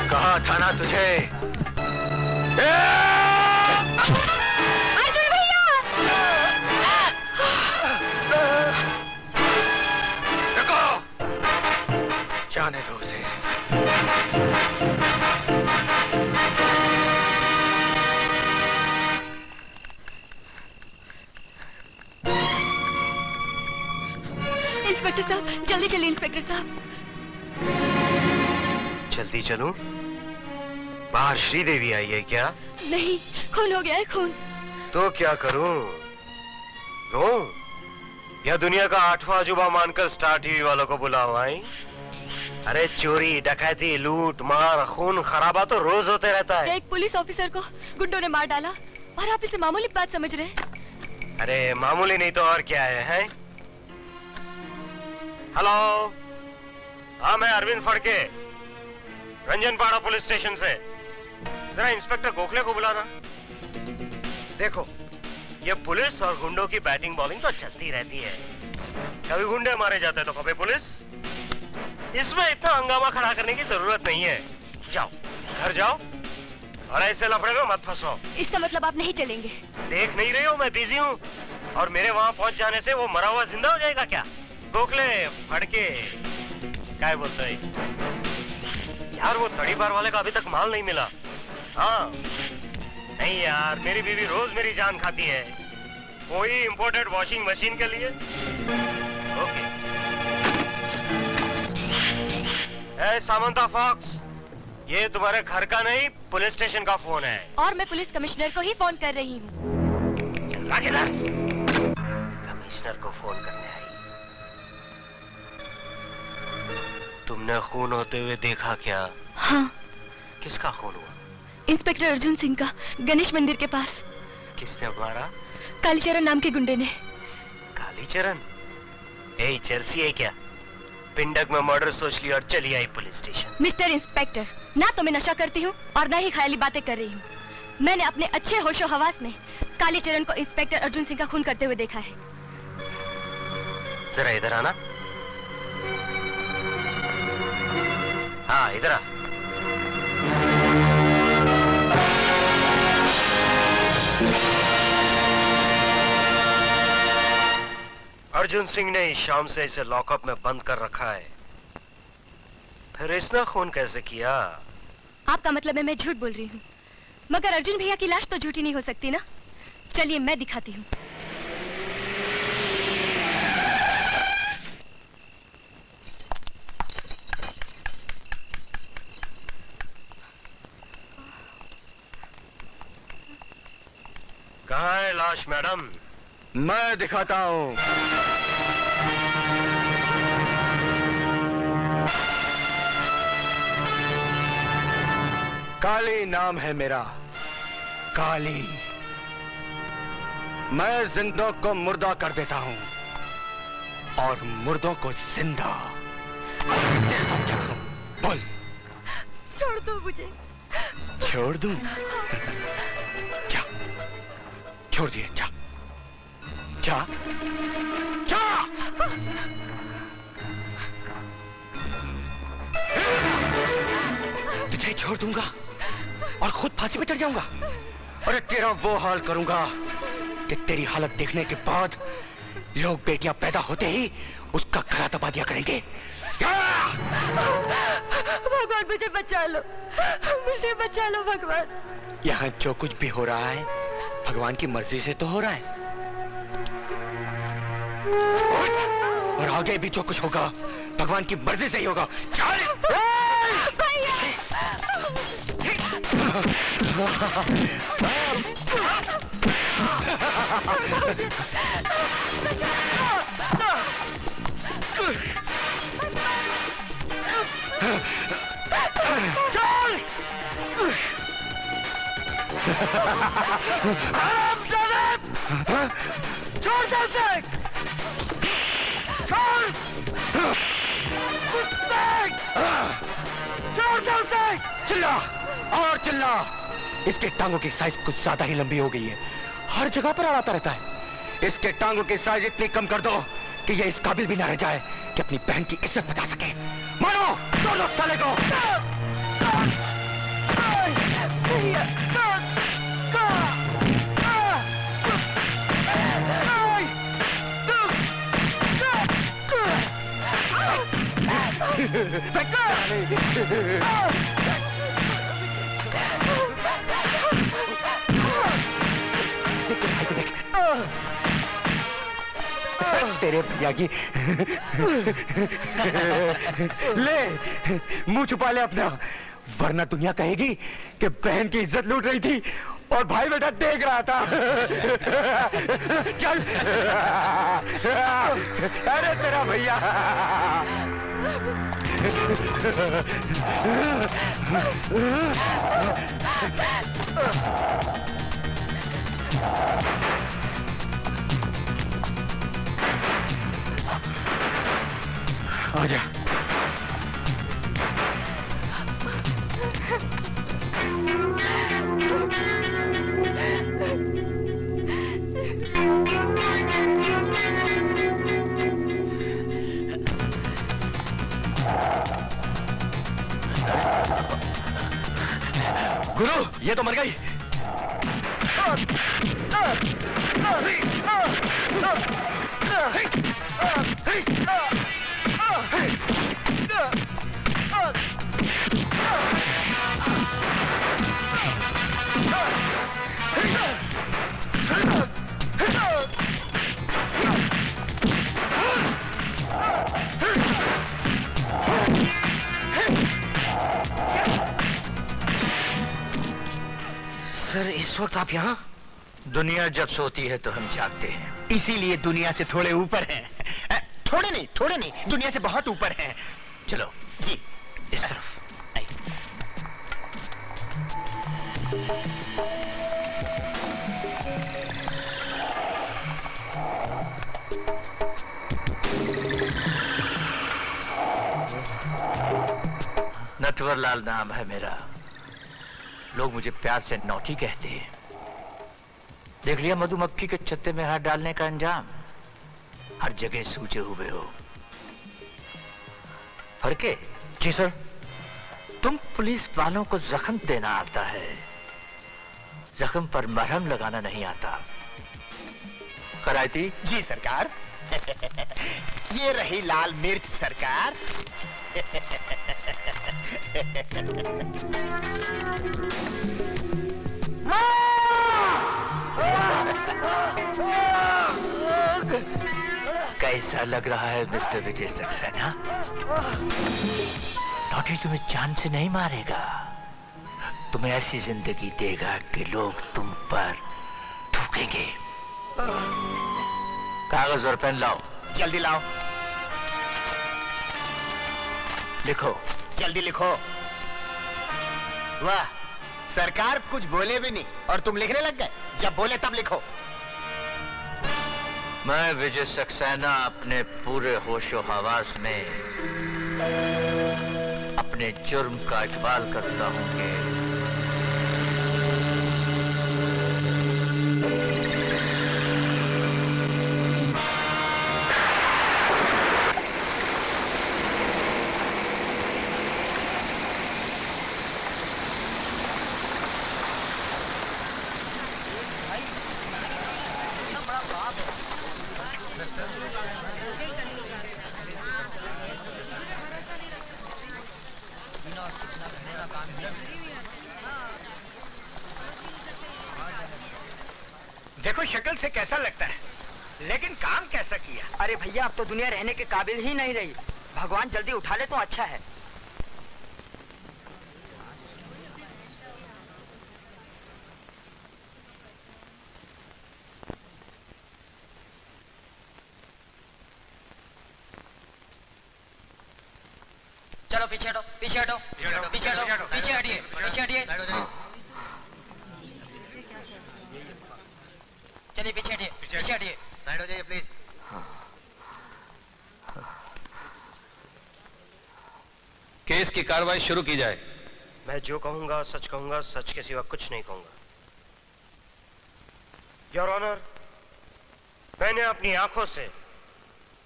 कहा था ना तुझे? अर्जुन भैया! रुको, जाने दो उसे। इंस्पेक्टर साहब, जल्दी चलिए इंस्पेक्टर साहब। जल्दी चलूं? बाहर श्रीदेवी आई है क्या? नहीं, खून हो गया है, खून। तो क्या करूं? रो? या दुनिया का 8वां अजूबा मानकर स्टार टीवी वालों को बुलाओ? आई? अरे चोरी, डकैती, लूट मार, खून खराबा तो रोज होते रहता है। एक पुलिस ऑफिसर को गुंडों ने मार डाला और आप इसे मामूली बात समझ रहे हैं। अरे मामूली नहीं तो और क्या है? हेलो, हाँ मैं अरविंद फड़के, रंजनपाड़ा पुलिस स्टेशन से। जरा इंस्पेक्टर गोखले को बुलाना। देखो, ये पुलिस और गुंडों की बैटिंग बॉलिंग तो चलती रहती है। कभी गुंडे मारे जाते हैं तो कभी पुलिस। इसमें इतना हंगामा खड़ा करने की जरूरत नहीं है। जाओ घर जाओ और ऐसे लफड़े में मत फंसो। इसका मतलब आप नहीं चलेंगे? देख नहीं रही हो मैं बिजी हूँ, और मेरे वहाँ पहुँच जाने से वो मरा हुआ जिंदा हो जाएगा क्या? गोखले फड़के क्या बोलते हैं यार, वो तड़ी बार वाले का अभी तक माल नहीं मिला। हाँ नहीं यार, मेरी बीवी रोज मेरी जान खाती है। कोई इंपोर्टेड वॉशिंग मशीन के लिए। ओके। ए सामंता फॉक्स, ये तुम्हारे घर का नहीं पुलिस स्टेशन का फोन है। और मैं पुलिस कमिश्नर को ही फोन कर रही हूँ। कमिश्नर को फोन करने आई। तुमने खून होते हुए देखा क्या? हाँ। किसका खून हुआ? इंस्पेक्टर अर्जुन सिंह का, गणेश मंदिर के पास। किसने मारा? कालीचरण नाम के गुंडे ने। कालीचरण? ए चर्सी है क्या? पिंडक में मर्डर सोच लिया और चली आई पुलिस स्टेशन। मिस्टर इंस्पेक्टर, ना तो मैं नशा करती हूँ और ना ही ख्याली बातें कर रही हूँ। मैंने अपने अच्छे होशो हवास में कालीचरण को इंस्पेक्टर अर्जुन सिंह का खून करते हुए देखा है। जरा इधर आना। हाँ इधर आ। अर्जुन सिंह ने इस शाम से इसे लॉकअप में बंद कर रखा है। फिर इसने खून कैसे किया? आपका मतलब है मैं झूठ बोल रही हूँ, मगर अर्जुन भैया की लाश तो झूठी नहीं हो सकती ना। चलिए मैं दिखाती हूँ। कहाँ है लाश मैडम? मैं दिखाता हूँ। काली नाम है मेरा, काली। मैं जिंदों को मुर्दा कर देता हूँ और मुर्दों को जिंदा। बोल। छोड़ दो मुझे। छोड़ दूं? जा, छोड़ दिए। जा जा जा। तुझे छोड़ दूंगा और खुद फांसी पे चढ़ जाऊंगा। अरे तेरा वो हाल करूंगा कि तेरी हालत देखने के बाद लोग बेटियां पैदा होते ही उसका गला दबा दिया करेंगे। भगवान मुझे बचा लो, मुझे बचा लो भगवान। यहाँ जो कुछ भी हो रहा है भगवान की मर्जी से तो हो रहा है, और आगे भी जो कुछ होगा भगवान की मर्जी से ही होगा। चल छोड़ दे। चिल्ला और चिल्ला। इसके टांगों की साइज कुछ ज्यादा ही लंबी हो गई है, हर जगह पर अड़ाता रहता है। इसके टांगों की साइज इतनी कम कर दो कि ये इस काबिल भी ना रह जाए कि अपनी बहन की इज्जत बचा सके। मारो दोनों साले को। तेरे भैया की ले मुंह छुपा ले अपना, वरना दुनिया कहेगी कि बहन की इज्जत लूट रही थी और भाई बेटा देख रहा था। चल। अरे तेरा भैया। आजा। गुरु, ये तो मर गई। सर, इस वक्त आप यहाँ? दुनिया जब सोती है तो हम जागते हैं। इसीलिए दुनिया से थोड़े ऊपर हैं। थोड़े नहीं, दुनिया से बहुत ऊपर हैं। चलो जी, इस तरफ। नटवरलाल नाम है मेरा। लोग मुझे प्यार से नौटी कहते हैं। देख लिया मधुमक्खी के छत्ते में हाथ डालने का अंजाम। हर जगह सूझे हुए हो। फरके? जी सर। तुम पुलिस वालों को जख्म देना आता है, जख्म पर मरहम लगाना नहीं आता। करायती? जी सरकार। ये रही लाल मिर्च सरकार। कैसा लग रहा है मिस्टर विजय सक्सेना? नौटी तुम्हें जान से नहीं मारेगा, तुम्हें ऐसी जिंदगी देगा कि लोग तुम पर थूकेंगे। कागज और पेन लाओ। जल्दी लाओ। लिखो। जल्दी लिखो। वाह, सरकार कुछ बोले भी नहीं और तुम लिखने लग गए। जब बोले तब लिखो। मैं विजय सक्सेना अपने पूरे होशो हवास में अपने जुर्म का इकबाल करता हूं कि देखो शक्ल से कैसा लगता है, लेकिन काम कैसा किया। अरे भैया, अब तो दुनिया रहने के काबिल ही नहीं रही। भगवान जल्दी उठा ले तो अच्छा है। चलो पीछे हटो, पीछे हटो, पीछे हटो, पीछे हटिए, पीछे हटिए। चलिए पीछे हटिए, पीछे हटिए। साइड हो जाइए प्लीज। केस की कार्रवाई शुरू की जाए। मैं जो कहूंगा सच कहूंगा, सच के सिवा कुछ नहीं कहूंगा। योर ऑनर, मैंने अपनी आंखों से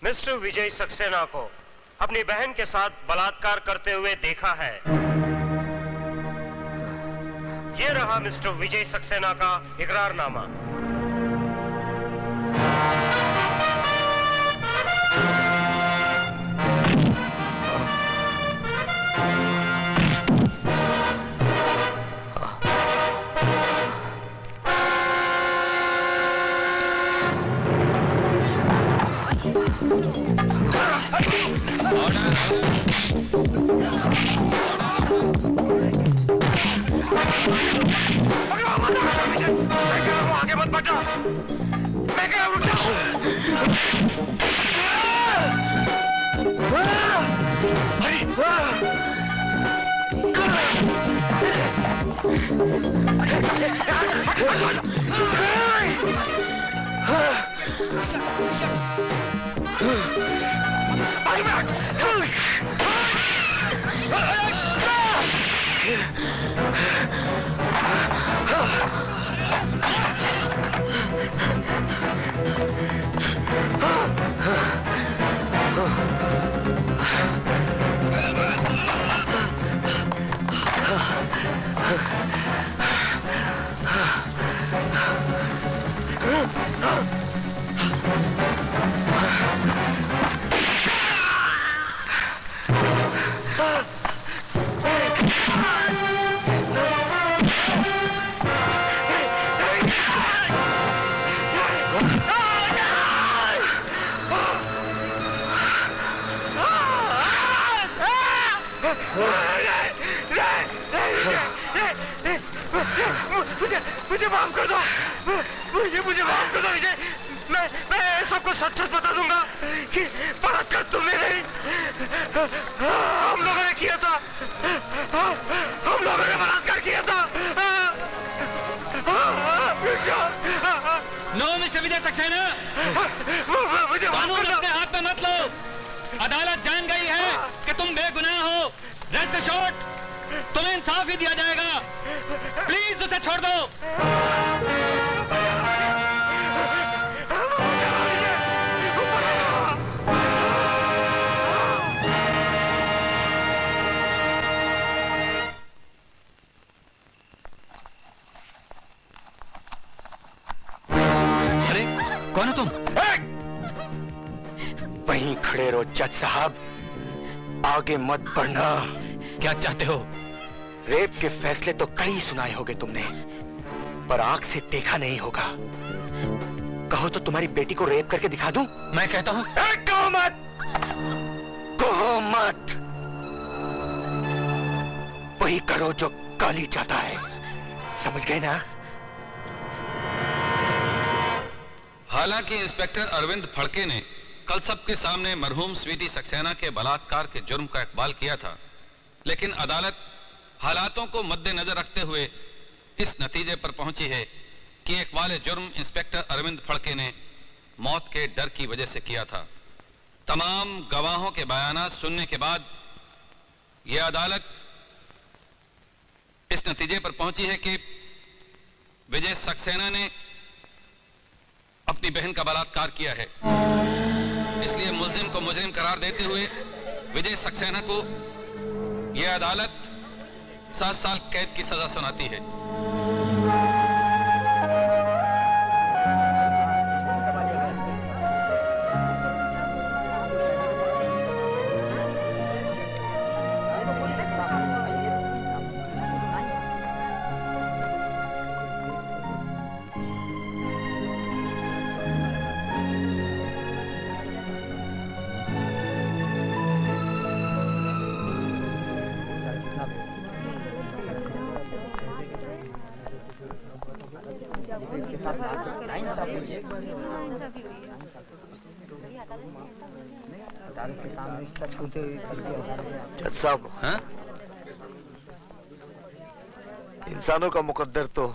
मिस्टर विजय सक्सेना को अपनी बहन के साथ बलात्कार करते हुए देखा है। ये रहा मिस्टर विजय सक्सेना का इकरारनामा। आगे मत बढ़ो। मैं कह रहा मुझे माफ कर दो, मुझे माफ कर दो विजय। मैं सबको सच सच बता दूंगा कि बलात्कार तुमने नहीं, हम लोगों ने किया था, हम लोगों ने बलात्कार किया था। नो मिस्टर विजय सक्सेना, कानून अपने हाथ में मत लो। अदालत जान गई है कि तुम बेगुनाह हो। रेस्ट एश्योर्ड, तुम्हें इंसाफ ही दिया जाएगा। प्लीज उसे छोड़ दो। अरे कौन हो तुम? वहीं खड़े रहो जज साहब, आगे मत बढ़ना। क्या चाहते हो? रेप के फैसले तो कई सुनाए होंगे तुमने, पर आंख से देखा नहीं होगा। कहो तो तुम्हारी बेटी को रेप करके दिखा दूं? मैं कहता हूं कहो मत, कहो मत। वही करो जो काली चाहता है, समझ गए ना? हालांकि इंस्पेक्टर अरविंद फड़के ने कल सबके सामने मरहूम स्वीटी सक्सेना के बलात्कार के जुर्म का इकबाल किया था, लेकिन अदालत हालातों को मद्देनजर रखते हुए इस नतीजे पर पहुंची है कि इकबाल जुर्म इंस्पेक्टर अरविंद फड़के ने मौत के डर की वजह से किया था। तमाम गवाहों के बयानात सुनने के बाद यह अदालत इस नतीजे पर पहुंची है कि विजय सक्सेना ने अपनी बहन का बलात्कार किया है। इसलिए मुल्जिम को मुजरिम करार देते हुए विजय सक्सेना को यह अदालत 7 साल कैद की सजा सुनाती है। जज साहब, इंसानों का मुकद्दर तो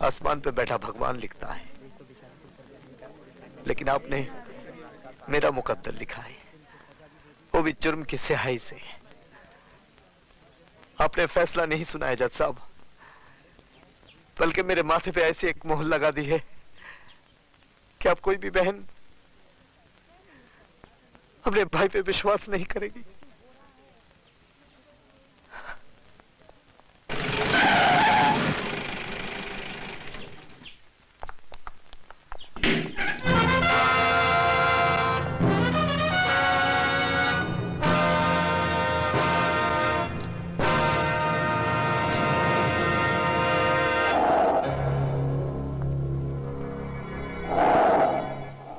आसमान पे बैठा भगवान लिखता है, लेकिन आपने मेरा मुकद्दर लिखा है, वो भी जुर्म की स्याही से। आपने फैसला नहीं सुनाया जज साहब, बल्कि मेरे माथे पे ऐसी एक मोहर लगा दी है कि अब कोई भी बहन अपने भाई पे विश्वास नहीं करेगी।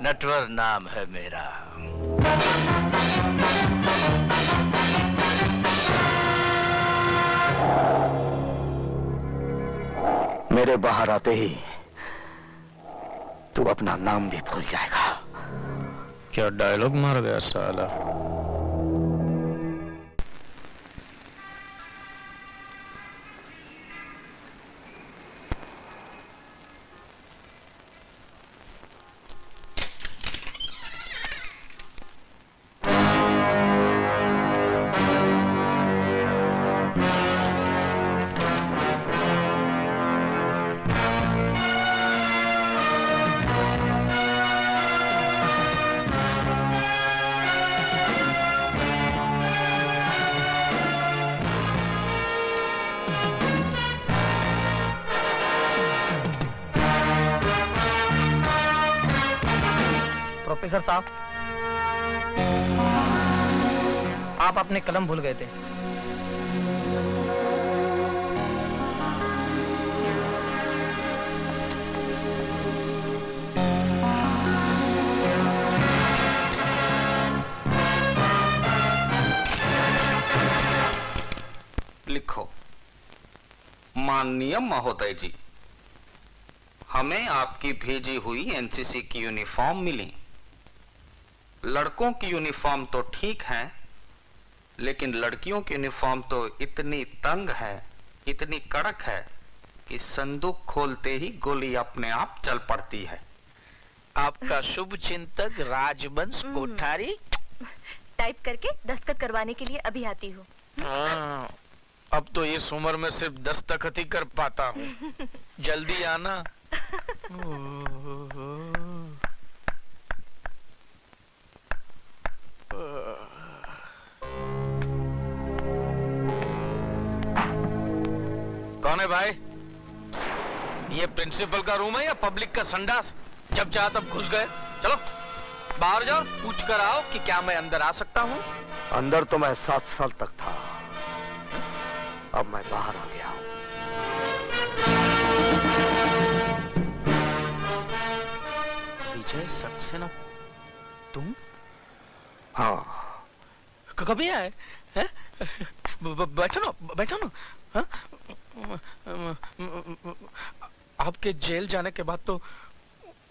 नटवर नाम है मेरा। मेरे बाहर आते ही तू अपना नाम भी भूल जाएगा। क्या डायलॉग मार गया साला। प्रोफेसर साहब, आप अपने कलम भूल गए थे। लिखो, माननीय महोदय जी, हमें आपकी भेजी हुई एनसीसी की यूनिफॉर्म मिली। लड़कों की यूनिफॉर्म तो ठीक है, लेकिन लड़कियों की यूनिफॉर्म तो इतनी तंग है, इतनी कड़क है कि संदूक खोलते ही गोली अपने आप चल पड़ती है। आपका शुभ चिंतक राजवंश कोठारी। टाइप करके दस्तखत करवाने के लिए अभी आती हूँ। हाँ, अब तो इस उम्र में सिर्फ दस्तखत ही कर पाता हूँ। जल्दी आना। कौन है भाई? ये प्रिंसिपल का रूम है या पब्लिक का संडास? जब चाहा तब घुस गए। चलो बाहर जाओ, पूछ कर आओ कि क्या मैं अंदर आ सकता हूँ। अंदर तो मैं 7 साल तक था, अब मैं बाहर आ गया हूँ। विजय सक्सेना, तुम? हाँ। कभी आए? बैठो ना, बैठो ना। हाँ? आपके जेल जाने के बाद तो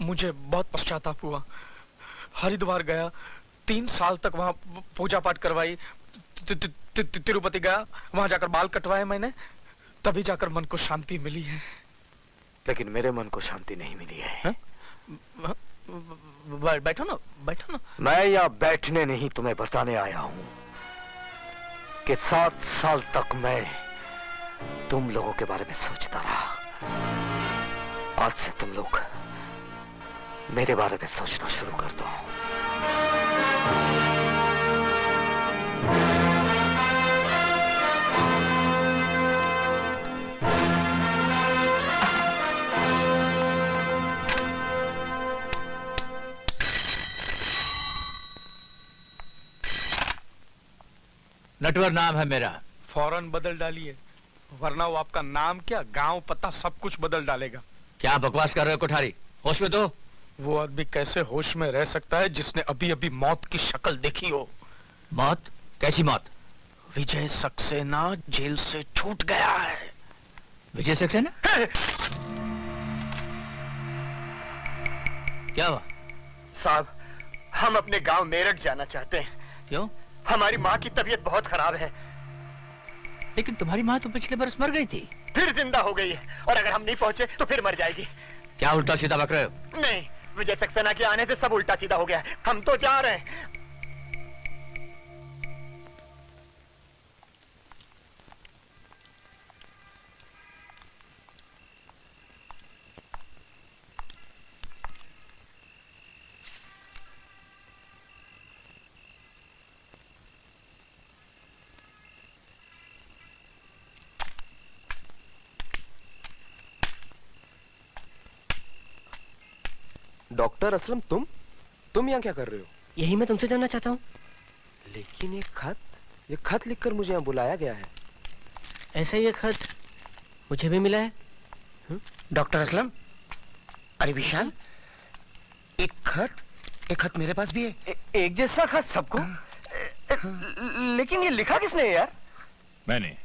मुझे बहुत पश्चाताप हुआ। हरिद्वार गया, 3 साल तक वहां पूजा पाठ करवाई। तिरुपति गया, वहां जाकर बाल कटवाए मैंने, तभी जाकर मन को शांति मिली है। लेकिन मेरे मन को शांति नहीं मिली है। बैठो ना, बैठो ना। मैं यहाँ बैठने नहीं, तुम्हें बताने आया हूँ कि 7 साल तक मैं तुम लोगों के बारे में सोचता रहा। आज से तुम लोग मेरे बारे में सोचना शुरू कर दो। नटवर नाम है मेरा। फौरन बदल डालिए, वरना वो आपका नाम क्या, गांव, पता सब कुछ बदल डालेगा। क्या बकवास कर रहे हो कोठारी? होश में तो। वो आदमी कैसे होश में रह सकता है जिसने अभी अभी मौत की शक्ल देखी हो? मौत? कैसी मौत? विजय सक्सेना जेल से छूट गया है। विजय सक्सेना? क्या हुआ? साहब, हम अपने गांव मेरठ जाना चाहते हैं। क्यों? हमारी माँ की तबीयत बहुत खराब है। लेकिन तुम्हारी माँ तो पिछले बरस मर गई थी। फिर जिंदा हो गई है, और अगर हम नहीं पहुंचे तो फिर मर जाएगी। क्या उल्टा सीधा बक रहे हो? नहीं, विजय सक्सेना के आने से सब उल्टा सीधा हो गया है। हम तो जा रहे हैं। डॉक्टर असलम, तुम यहाँ क्या कर रहे हो? यही मैं तुमसे जानना चाहता हूँ। लेकिन ये खत लिखकर मुझे यहाँ बुलाया गया है। ऐसा ही एक खत मुझे भी मिला है। डॉक्टर असलम, अरे विशाल, एक खत मेरे पास भी है। एक जैसा खत सबको? लेकिन ये लिखा किसने है यार? मैंने।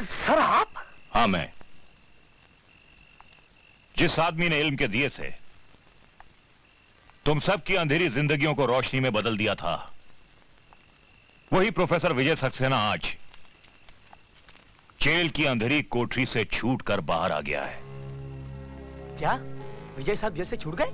सर आप? हाँ मैं। जिस आदमी ने इल्म के दिए से तुम सब की अंधेरी जिंदगियों को रोशनी में बदल दिया था, वही प्रोफेसर विजय सक्सेना आज जेल की अंधेरी कोठरी से छूटकर बाहर आ गया है। क्या विजय साहब जेल से छूट गए?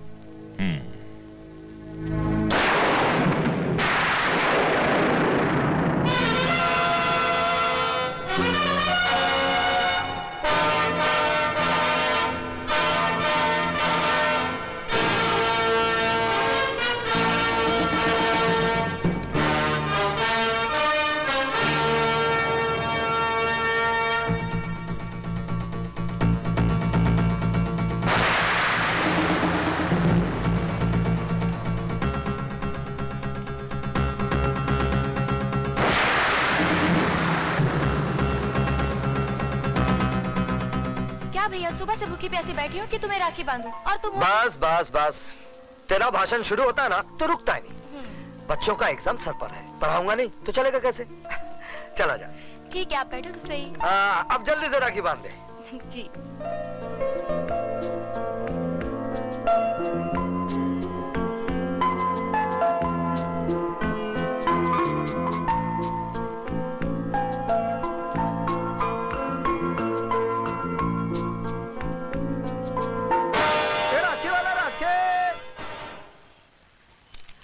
क्या भैया, सुबह से भूखी प्यासी बैठी हूँ कि तुम्हें राखी बांधूं? और तुम बस बस बस, तेरा भाषण शुरू होता है ना तो रुकता है नहीं। बच्चों का एग्जाम सर पर है, पढ़ाऊंगा नहीं तो चलेगा कैसे? चला जा। ठीक है, आप बैठो तो सही। अब जल्दी से राखी बांध दे। जी।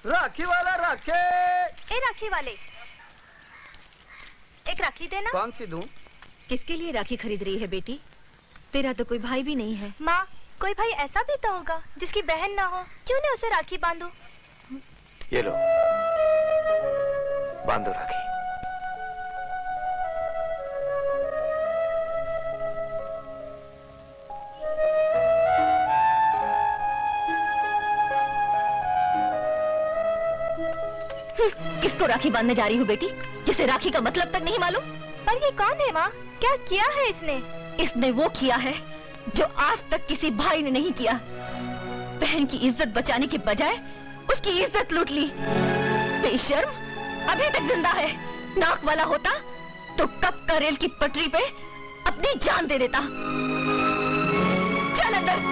राखी वाला राखे। ए राखी वाले, एक राखी देना। कौन सी दूं? किसके लिए राखी खरीद रही है बेटी? तेरा तो कोई भाई भी नहीं है। माँ, कोई भाई ऐसा भी तो होगा जिसकी बहन ना हो, क्यों नहीं उसे राखी बांधो? ये लो, बांधो राखी। किसको राखी बांधने जा रही हूँ बेटी, जिसे राखी का मतलब तक नहीं मालूम? पर ये कौन है माँ? क्या किया है इसने? इसने वो किया है जो आज तक किसी भाई ने नहीं किया। बहन की इज्जत बचाने के बजाय उसकी इज्जत लूट ली। बेशर्म, अभी तक जिंदा है। नाक वाला होता तो कब का रेल की पटरी पे अपनी जान दे देता। चल अंदर।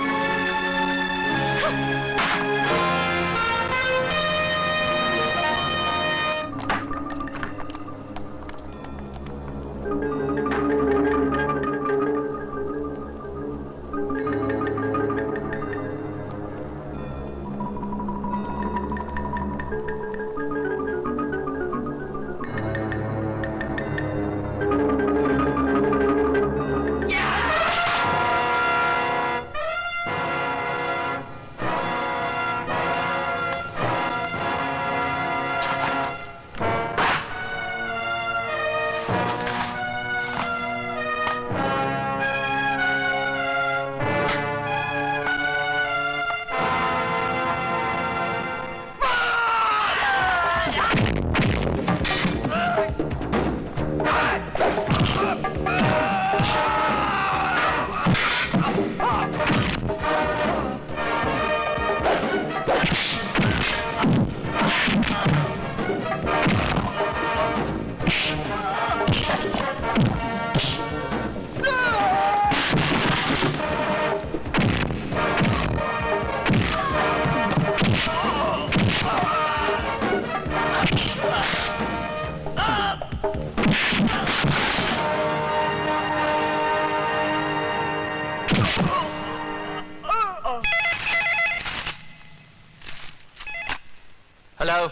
हेलो।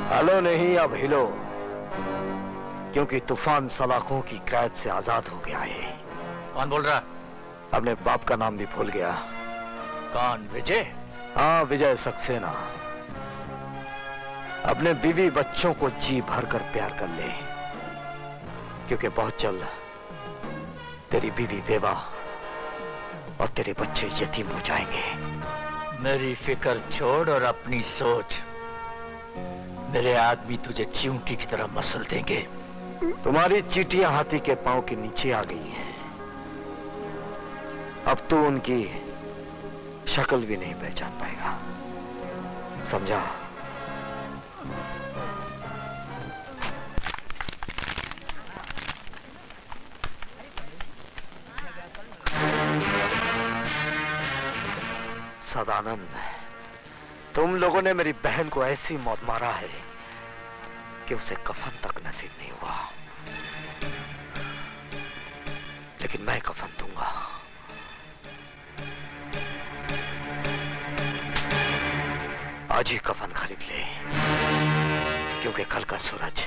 हेलो नहीं, अब हिलो, क्योंकि तूफान सलाखों की कैद से आजाद हो गया है। कौन बोल रहा? अपने बाप का नाम भी भूल गया। कौन? विजय? हाँ, विजय सक्सेना। अपने बीवी बच्चों को जी भर कर प्यार कर ले, क्योंकि बहुत जल्द तेरी बीवी बेवा और तेरे बच्चे यतीम हो जाएंगे। मेरी फिक्र छोड़ और अपनी सोच। मेरे आदमी तुझे चिमटी की तरह मसल देंगे। तुम्हारी चींटियां हाथी के पांव के नीचे आ गई हैं। अब तू उनकी शक्ल भी नहीं पहचान पाएगा, समझा? सदानंद, तुम लोगों ने मेरी बहन को ऐसी मौत मारा है कि उसे कफन तक नसीब नहीं हुआ, लेकिन मैं कफन दूंगा। आज ही कफन खरीद ले, क्योंकि कल का सूरज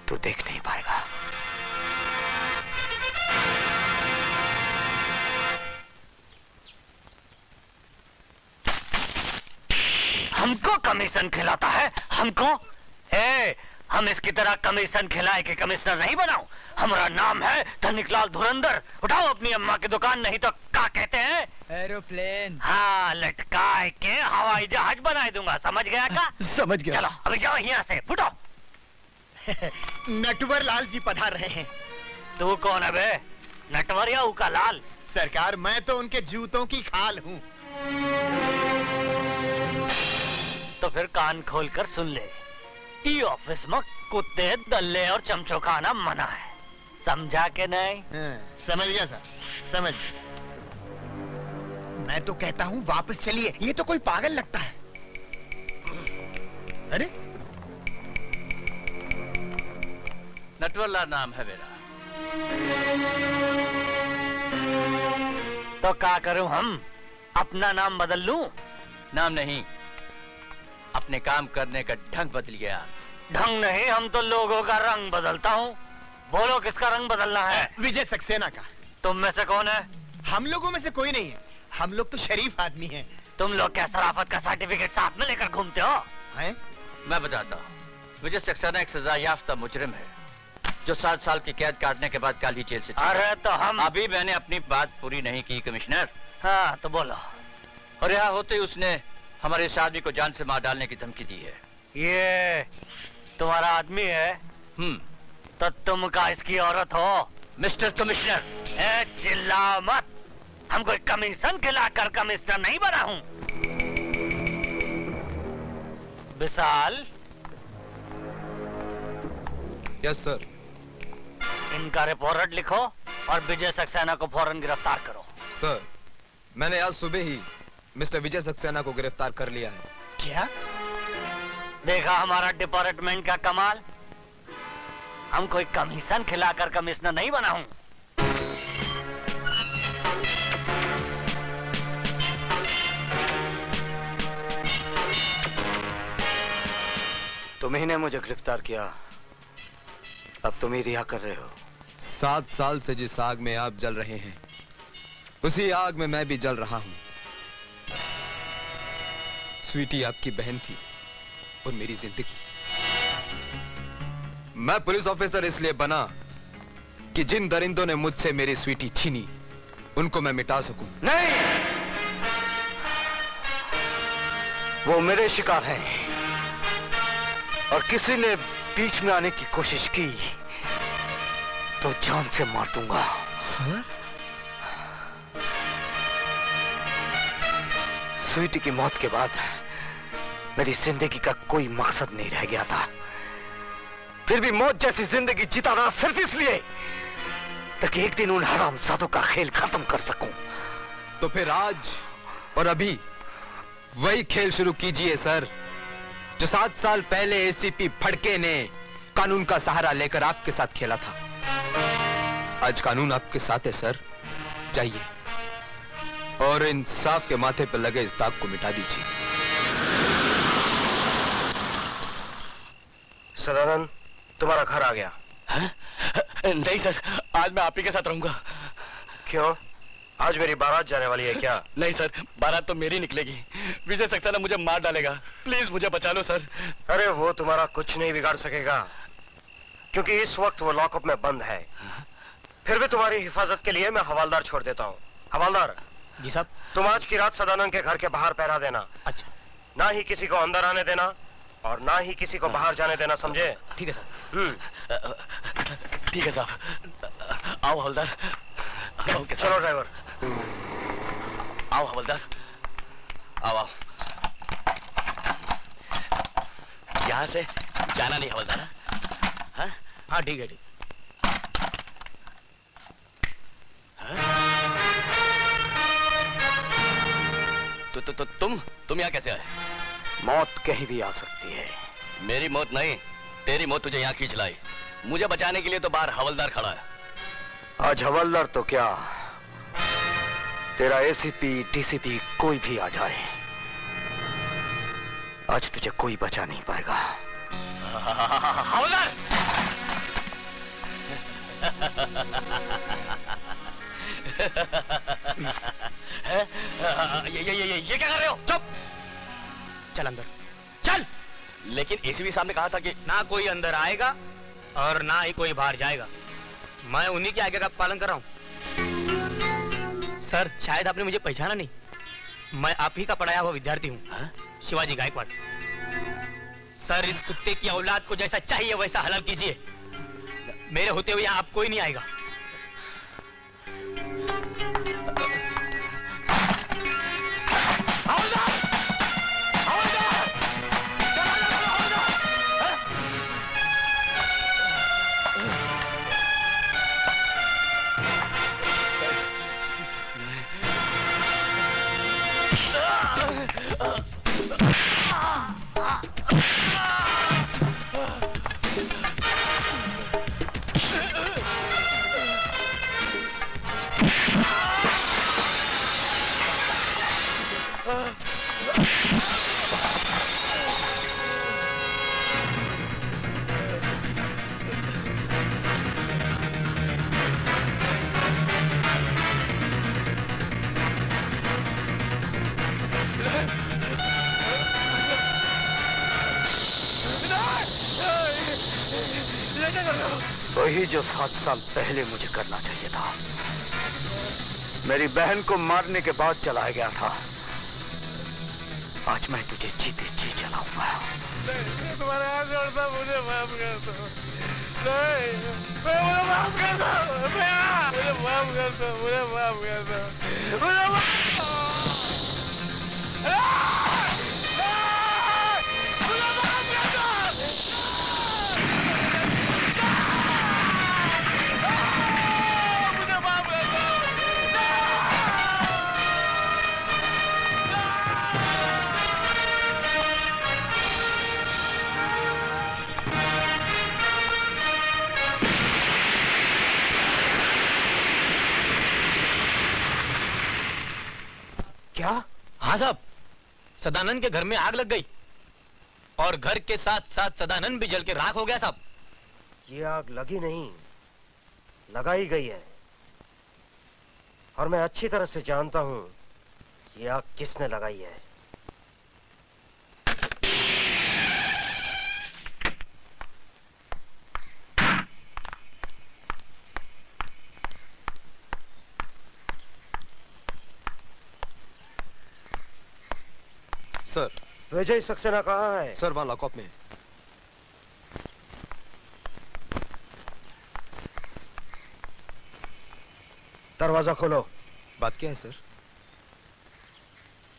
तू देख नहीं पाएगा। हमको कमीशन खिलाता है? हमको? हम इसकी तरह कमीशन खिलाए के कमिश्नर नहीं बनाओ। हमारा नाम है धनिकलाल धुरंधर। उठाओ अपनी अम्मा की दुकान, नहीं तो क्या कहते हैं? एरोप्लेन। हाँ, लटकाए के हवाई जहाज बना दूंगा, समझ गया का? समझ गया। चलो अभी जाओ यहाँ से, फुटो। नटवर लाल जी पधार रहे हैं। तू कौन है बे? नटवरिया उका लाल। सरकार मैं तो उनके जूतों की खाल हूँ। तो फिर कान खोलकर सुन ले, ई ऑफिस में कुत्ते, दल्ले और चमचों का आना मना है, समझा के नहीं? समझ गया सर, समझ गया। मैं तो कहता हूँ वापस चलिए, ये तो कोई पागल लगता है। अरे नटवरलाल नाम है मेरा। तो क्या करूं हम? अपना नाम बदल लूं? नाम नहीं, अपने काम करने का ढंग बदल गया। ढंग नहीं, हम तो लोगों का रंग बदलता हूँ। बोलो किसका रंग बदलना है? विजय सक्सेना का। तुम में से कौन है? हम लोगों में से कोई नहीं है, हम लोग तो शरीफ आदमी हैं। तुम लोग क्या शराफत का सर्टिफिकेट साथ में लेकर घूमते हो? हैं? मैं बताता हूँ, विजय सक्सेना एक सजा याफ्ता मुजरिम है जो 7 साल की कैद काटने के बाद काल ही जेल से छूटा। अरे तो हम अभी मैंने अपनी बात पूरी नहीं की कमिश्नर। हाँ तो बोलो। और यहाँ होते ही उसने हमारे इस आदमी को जान से मार डालने की धमकी दी है। ये तुम्हारा आदमी है? तो तुम का इसकी औरत हो? Mister commissioner. चिल्ला मत, हम कोई कमीशन खिलाकर कमिश्नर नहीं बना हूँ। विशाल। Yes sir. इनका रिपोर्ट लिखो और विजय सक्सेना को फौरन गिरफ्तार करो। सर, मैंने आज सुबह ही मिस्टर विजय सक्सेना को गिरफ्तार कर लिया है। क्या? देखा हमारा डिपार्टमेंट का कमाल? हम कोई कमीशन खिलाकर कमिश्नर नहीं बना हूं। तुम्ही ने मुझे गिरफ्तार किया, अब तुम ही रिहा कर रहे हो। 7 साल से जिस आग में आप जल रहे हैं, उसी आग में मैं भी जल रहा हूं। स्वीटी आपकी बहन थी और मेरी जिंदगी। मैं पुलिस ऑफिसर इसलिए बना कि जिन दरिंदों ने मुझसे मेरी स्वीटी छीनी, उनको मैं मिटा सकूं। नहीं, वो मेरे शिकार हैं और किसी ने बीच में आने की कोशिश की तो जान से मार दूंगा। सर? स्वीटी की मौत के बाद मेरी जिंदगी का कोई मकसद नहीं रह गया था, फिर भी मौत जैसी जिंदगी जीता रहा सिर्फ इसलिए ताकि एक दिन उन हरामजादों का खेल खत्म कर सकूं। तो फिर आज और अभी वही खेल शुरू कीजिए सर, जो 7 साल पहले एसीपी फड़के ने कानून का सहारा लेकर आपके साथ खेला था। आज कानून आपके साथ है सर, जाइए और इंसाफ के माथे पर लगे इस दाग को मिटा दीजिए। सदानंद, तुम्हारा घर आ गया। नहीं सर, आज मैं आप ही के साथ रहूंगा। क्यों? आज मेरी बारात जाने वाली है क्या? नहीं सर, बारात तो मेरी निकलेगी। विजय सक्सेना मुझे मार डालेगा, प्लीज मुझे बचा लो सर। अरे वो तुम्हारा कुछ नहीं बिगाड़ सकेगा, क्योंकि इस वक्त वो लॉकअप में बंद है। फिर भी तुम्हारी हिफाजत के लिए मैं हवालदार छोड़ देता हूँ। हवालदार। जी साहब। तुम आज की रात सदानंद के घर के बाहर पहरा देना। अच्छा। ना ही किसी को अंदर आने देना और ना ही किसी को बाहर जाने देना, समझे? ठीक है सर। ठीक है साहब। आओ हवलदार। चलो ड्राइवर। आओ हवलदार, आओ आओ। यहाँ से जाना नहीं हवलदार। हाँ हाँ ठीक है, ठीक। तो तुम यहाँ कैसे आए? मौत कहीं भी आ सकती है। मेरी मौत नहीं, तेरी मौत तुझे यहाँ खींच लाई। मुझे बचाने के लिए तो बाहर हवलदार खड़ा है। आज हवलदार तो क्या, तेरा एसीपी डीसीपी कोई भी आ जाए, आज तुझे कोई बचा नहीं पाएगा। हवलदार! ये क्या कर रहे हो? चुप! चल अंदर, चल! लेकिन एसीपी साहब ने कहा था कि ना कोई अंदर आएगा और ना ही कोई बाहर जाएगा। मैं उन्हीं के आज्ञा का पालन कर रहा हूँ। सर, शायद आपने मुझे पहचाना नहीं। मैं आप ही का पढ़ाया हुआ विद्यार्थी हूँ, शिवाजी गायकवाड़। सर, इस कुत्ते की औलाद को जैसा चाहिए वैसा हलाल कीजिए। मेरे होते हुए यहाँ आप कोई नहीं आएगा। वही जो 7 साल पहले मुझे करना चाहिए था। मेरी बहन को मारने के बाद चला गया था। आज मैं तुझे जीते जी चलाऊंगा। तुम्हारे हाथ जोड़ता, मुझे माफ कर दो। नहीं, मुझे माफ कर दो। मुझे माफ कर दो। मुझे माफ कर दो। मुझे माफ क्या? हाँ साहब, सदानंद के घर में आग लग गई और घर के साथ साथ सदानंद भी जल के राख हो गया साहब। ये आग लगी नहीं, लगाई गई है। और मैं अच्छी तरह से जानता हूं ये आग किसने लगाई है। सर, विजय सक्सेना कहाँ है? सर वहां लॉकअप में। दरवाजा खोलो। बात क्या है सर?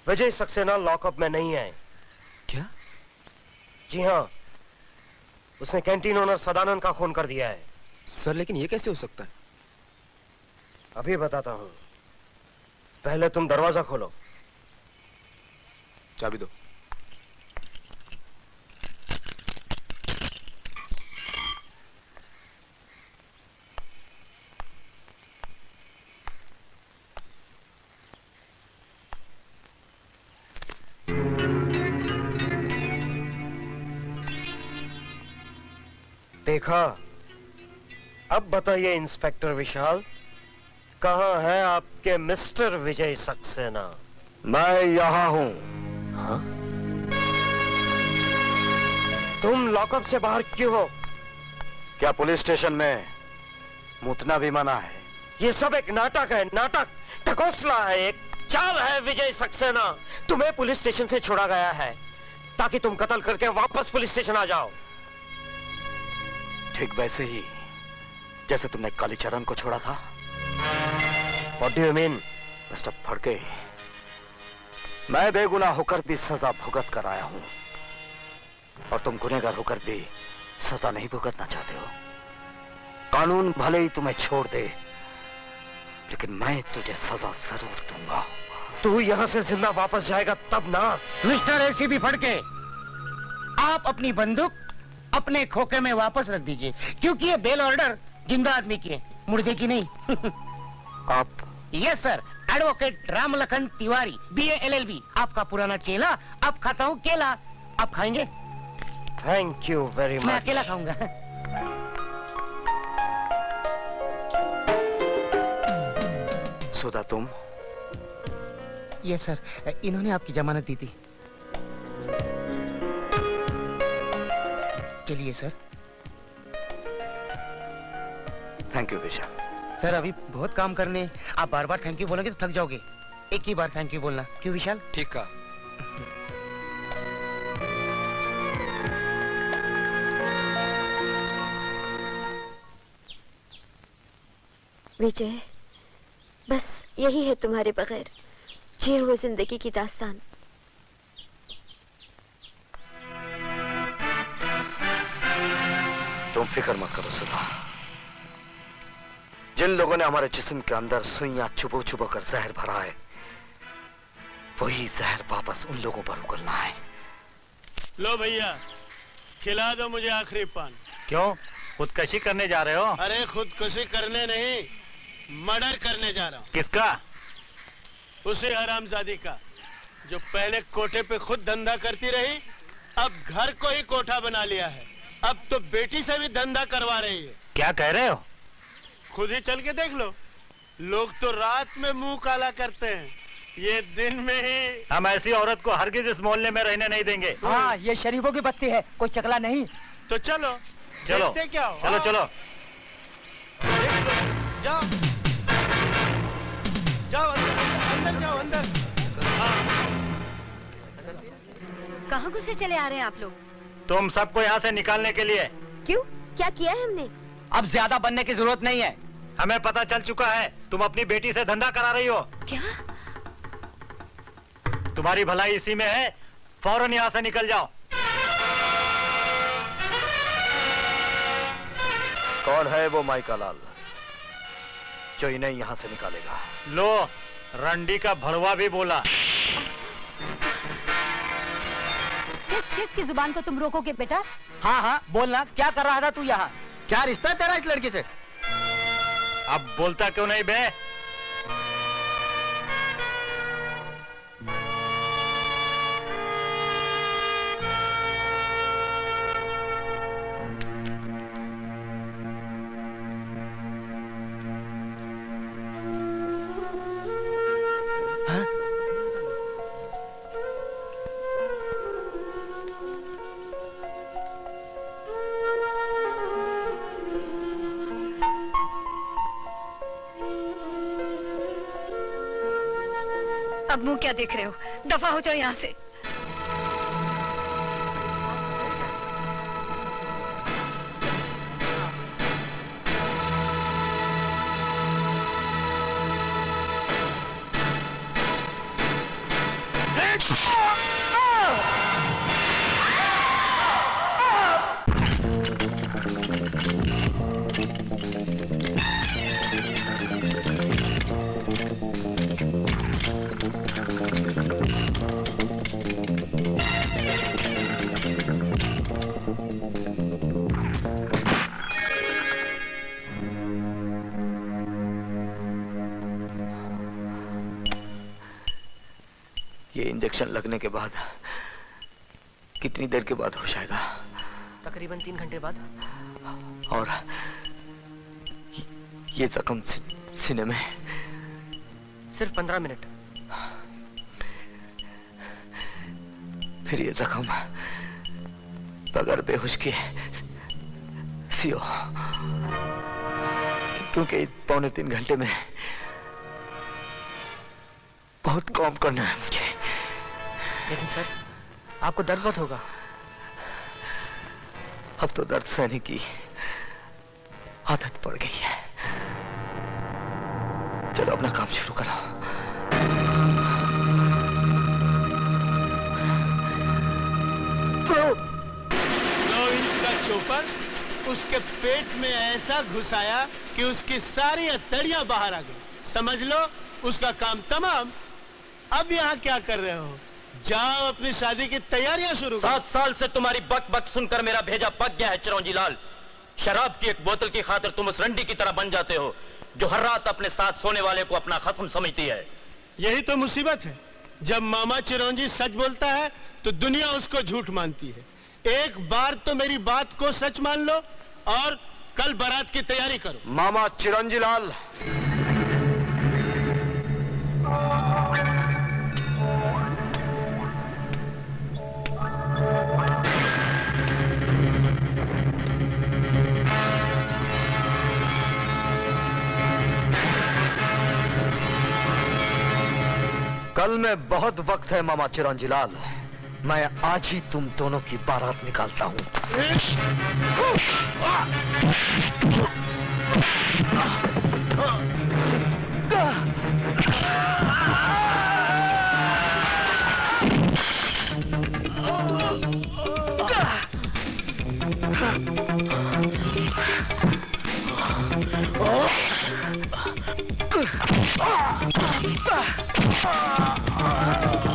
विजय सक्सेना लॉकअप में नहीं है। क्या? जी हाँ, उसने कैंटीन ओनर सदानंद का खून कर दिया है। सर लेकिन ये कैसे हो सकता है? अभी बताता हूँ, पहले तुम दरवाजा खोलो। चाबी दो। देखा? अब बताइए इंस्पेक्टर विशाल, कहाँ है आपके मिस्टर विजय सक्सेना? मैं यहाँ हूँ। हाँ? तुम लॉकअप से बाहर क्यों हो? क्या पुलिस स्टेशन में मुतना भी मना है? ये सब एक नाटक है, नाटक, ढकोसला है, एक चाल है विजय सक्सेना। तुम्हें पुलिस स्टेशन से छोड़ा गया है ताकि तुम कत्ल करके वापस पुलिस स्टेशन आ जाओ। ठीक वैसे ही जैसे तुमने कालीचरण को छोड़ा था। What do you mean? Mister Phadke, मैं बेगुनाह होकर भी सजा भुगत कर आया हूं और तुम गुनहगार होकर भी सजा नहीं भुगतना चाहते हो। कानून भले ही तुम्हें छोड़ दे, लेकिन मैं तुझे सजा जरूर दूंगा। तू यहाँ से जिंदा वापस जाएगा तब ना। मिस्टर एसीपी फड़के, आप अपनी बंदूक अपने खोखे में वापस रख दीजिए, क्योंकि ये बेल ऑर्डर जिंदा आदमी की है, मुर्दे की नहीं। आप? Yes sir, advocate Ramlakhan Tiwari, BA LLB, आपका पुराना चेला। अब खाता हूँ केला, आप खाएंगे? Thank you very much. मैं अकेला खाऊंगा। सुधा तुम? यस सर, इन्होंने आपकी जमानत दी थी। चलिए sir. Thank you Vishal. Sir अभी बहुत काम करने, आप बार बार थैंक यू बोलेंगे तो थक जाओगे। एक ही बार थैंक यू बोलना, क्यों विशाल? ठीक कहा। विजय, बस यही है तुम्हारे बगैर जिए हुए जिंदगी की दास्तान। तुम फिक्र मत करो सुधा। जिन लोगों ने हमारे जिस्म के अंदर सुइयां चुबो चुबो कर जहर भरा है, वही जहर वापस उन लोगों पर उगलना है। लो भैया, खिला दो मुझे आखिरी पान। क्यों, खुदकशी करने जा रहे हो? अरे खुदकुशी करने नहीं, मर्डर करने जा रहा हूँ। किसका? उसी हरामजादी का जो पहले कोठे पे खुद धंधा करती रही, अब घर को ही कोठा बना लिया है। अब तो बेटी से भी धंधा करवा रही है। क्या कह रहे हो? खुद ही चल के देख लो। लोग तो रात में मुंह काला करते हैं, ये दिन में ही। हम ऐसी औरत को हरगिज इस मोहल्ले में रहने नहीं देंगे। हाँ, ये शरीफों की बस्ती है, कोई चकला नहीं। तो चलो चलो देखते क्या हो। चलो चलो जाओ जाओ, अंदर जाओ, अंदर। कहाँ घुसे चले आ रहे हैं आप लोग? तुम सबको यहाँ से निकालने के लिए। क्यों, क्या किया है हमने? अब ज्यादा बनने की जरूरत नहीं है। हमें पता चल चुका है तुम अपनी बेटी से धंधा करा रही हो। क्या? तुम्हारी भलाई इसी में है, फौरन यहाँ से निकल जाओ। कौन है वो माइका लाल जो इन्हें यहाँ से निकालेगा? लो, रंडी का भड़वा भी बोला। किस की जुबान को तुम रोकोगे बेटा? हाँ हाँ, बोलना, क्या कर रहा था तू यहाँ? क्या रिश्ता है तेरा इस लड़की से? अब बोलता क्यों नहीं बे? अब मुंह क्या देख रहे हो? दफा हो जाओ यहाँ से। इंजेक्शन लगने के बाद कितनी देर के बाद होश आएगा? तकरीबन 3 घंटे बाद। और ये जख्म सीने में? सिर्फ 15 मिनट। फिर ये जख्म बगैर बेहोश के सियो, क्योंकि 2.25 घंटे में बहुत काम करना है मुझे। लेकिन सर, आपको दर्द बहुत होगा। अब तो दर्द सहने की आदत पड़ गई है। चलो अपना काम शुरू करो। चोपर उसके पेट में ऐसा घुसाया कि उसकी सारी हथेलियां बाहर आ गई। समझ लो उसका काम तमाम। अब यहाँ क्या कर रहे हो? जाओ अपनी शादी की तैयारियां शुरू करो। 7 साल से तुम्हारी बक बक सुनकर मेरा भेजा पक गया है चिरौंजी लाल। शराब की एक बोतल की खातिर तुम उस रंडी की तरह बन जाते हो जो हर रात अपने साथ सोने वाले को अपना खस्म समझती है। यही तो मुसीबत है। जब मामा चिरौंजी सच बोलता है तो दुनिया उसको झूठ मानती है। एक बार तो मेरी बात को सच मान लो और कल बारात की तैयारी करो। मामा चिरंजी लाल, कल में बहुत वक्त है मामा चिरंजी लाल। मैं आज ही तुम दोनों की बारात निकालता हूं। Ah!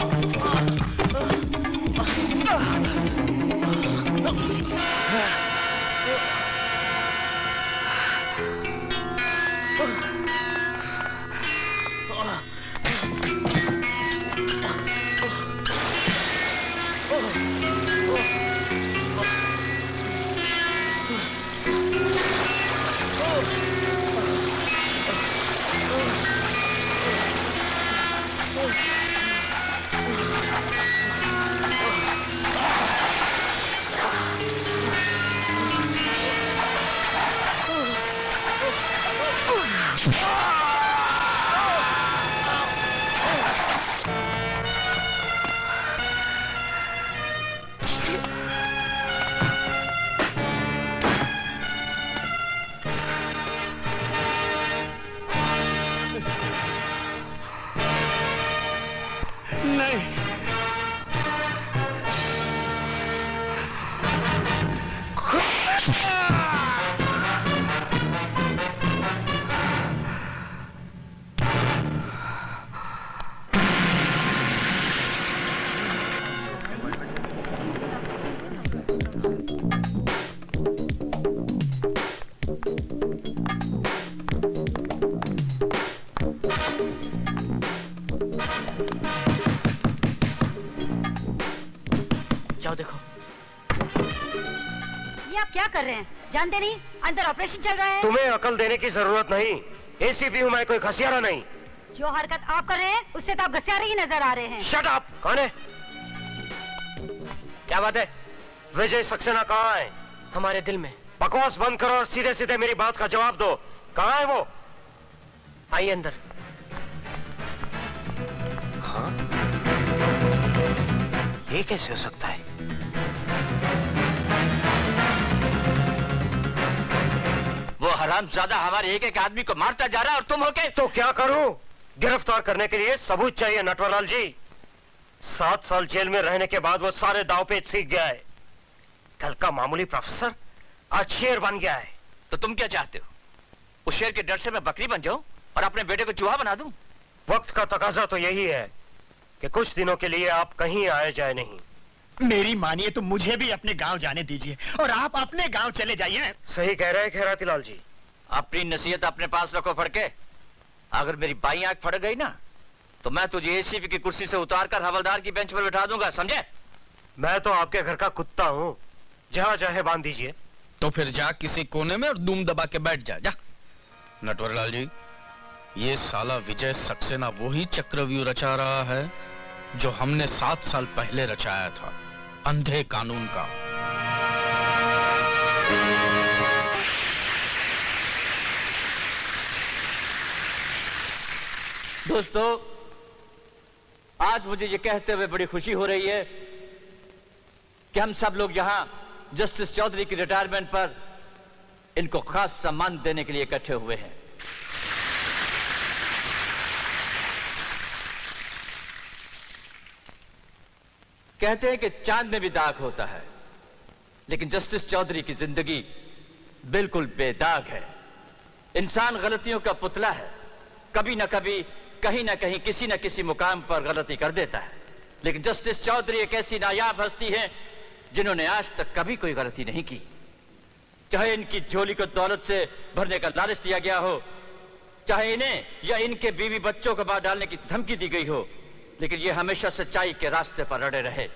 जाओ देखो। ये आप क्या कर रहे हैं? जानते नहीं अंदर ऑपरेशन चल रहा है? तुम्हें अकल देने की जरूरत नहीं। एसीपी हूँ मैं, कोई घसियारा नहीं। जो हरकत आप कर रहे हैं उससे तो आप घसियारे ही नजर आ रहे हैं। Shut up! कौन है? क्या बात है? विजय सक्सेना कहाँ है? हमारे दिल में। बकवास बंद करो और सीधे सीधे मेरी बात का जवाब दो। कहाँ है वो? आइए अंदर। हाँ? ये कैसे हो सकता है? वो हरामजादा हमारे एक एक आदमी को मारता जा रहा है और तुम होके। तो क्या करूं? गिरफ्तार करने के लिए सबूत चाहिए नटवरलाल जी। 7 साल जेल में रहने के बाद वो सारे दाव पेच सीख गया है। कल का मामूली प्रोफेसर आज शेर बन गया है। तो तुम क्या चाहते हो? उस शेर के डर से मैं बकरी बन जाऊं और अपने बेटे को चूहा बना दूं? वक्त का तकाजा तो यही है कि कुछ दिनों के लिए आप कहीं आए जाए नहीं। मेरी मानिए तो मुझे भी अपने गांव जाने दीजिए और आप अपने गांव चले जाइए। सही कह रहे हैं खैराती लाल जी। अपनी नसीहत अपने पास रखो फड़के। अगर मेरी बाई आंख फड़ गई ना तो मैं तुझे एसीपी की कुर्सी से उतारकर हवलदार की बेंच पर बिठा दूंगा, समझे? मैं तो आपके घर का कुत्ता हूँ, जहाँ चाहे बांध दीजिए। तो फिर जा किसी कोने में और दूम दबा के बैठ जा। नटवरलाल जी, ये साला विजय सक्सेना वही चक्रव्यूह रचा रहा है जो हमने 7 साल पहले रचाया था, अंधे कानून का। दोस्तों, आज मुझे ये कहते हुए बड़ी खुशी हो रही है कि हम सब लोग यहां जस्टिस चौधरी की रिटायरमेंट पर इनको खास सम्मान देने के लिए इकट्ठे हुए हैं। कहते हैं कि चांद में भी दाग होता है, लेकिन जस्टिस चौधरी की जिंदगी बिल्कुल बेदाग है। इंसान गलतियों का पुतला है, कभी ना कभी कहीं ना कहीं किसी न किसी मुकाम पर गलती कर देता है। लेकिन जस्टिस चौधरी एक ऐसी नायाब हस्ती है जिन्होंने आज तक कभी कोई गलती नहीं की। चाहे इनकी झोली को दौलत से भरने का लालच दिया गया हो, चाहे इन्हें या इनके बीवी बच्चों को मार डालने की धमकी दी गई हो, लेकिन ये हमेशा सच्चाई के रास्ते पर अड़े रहे।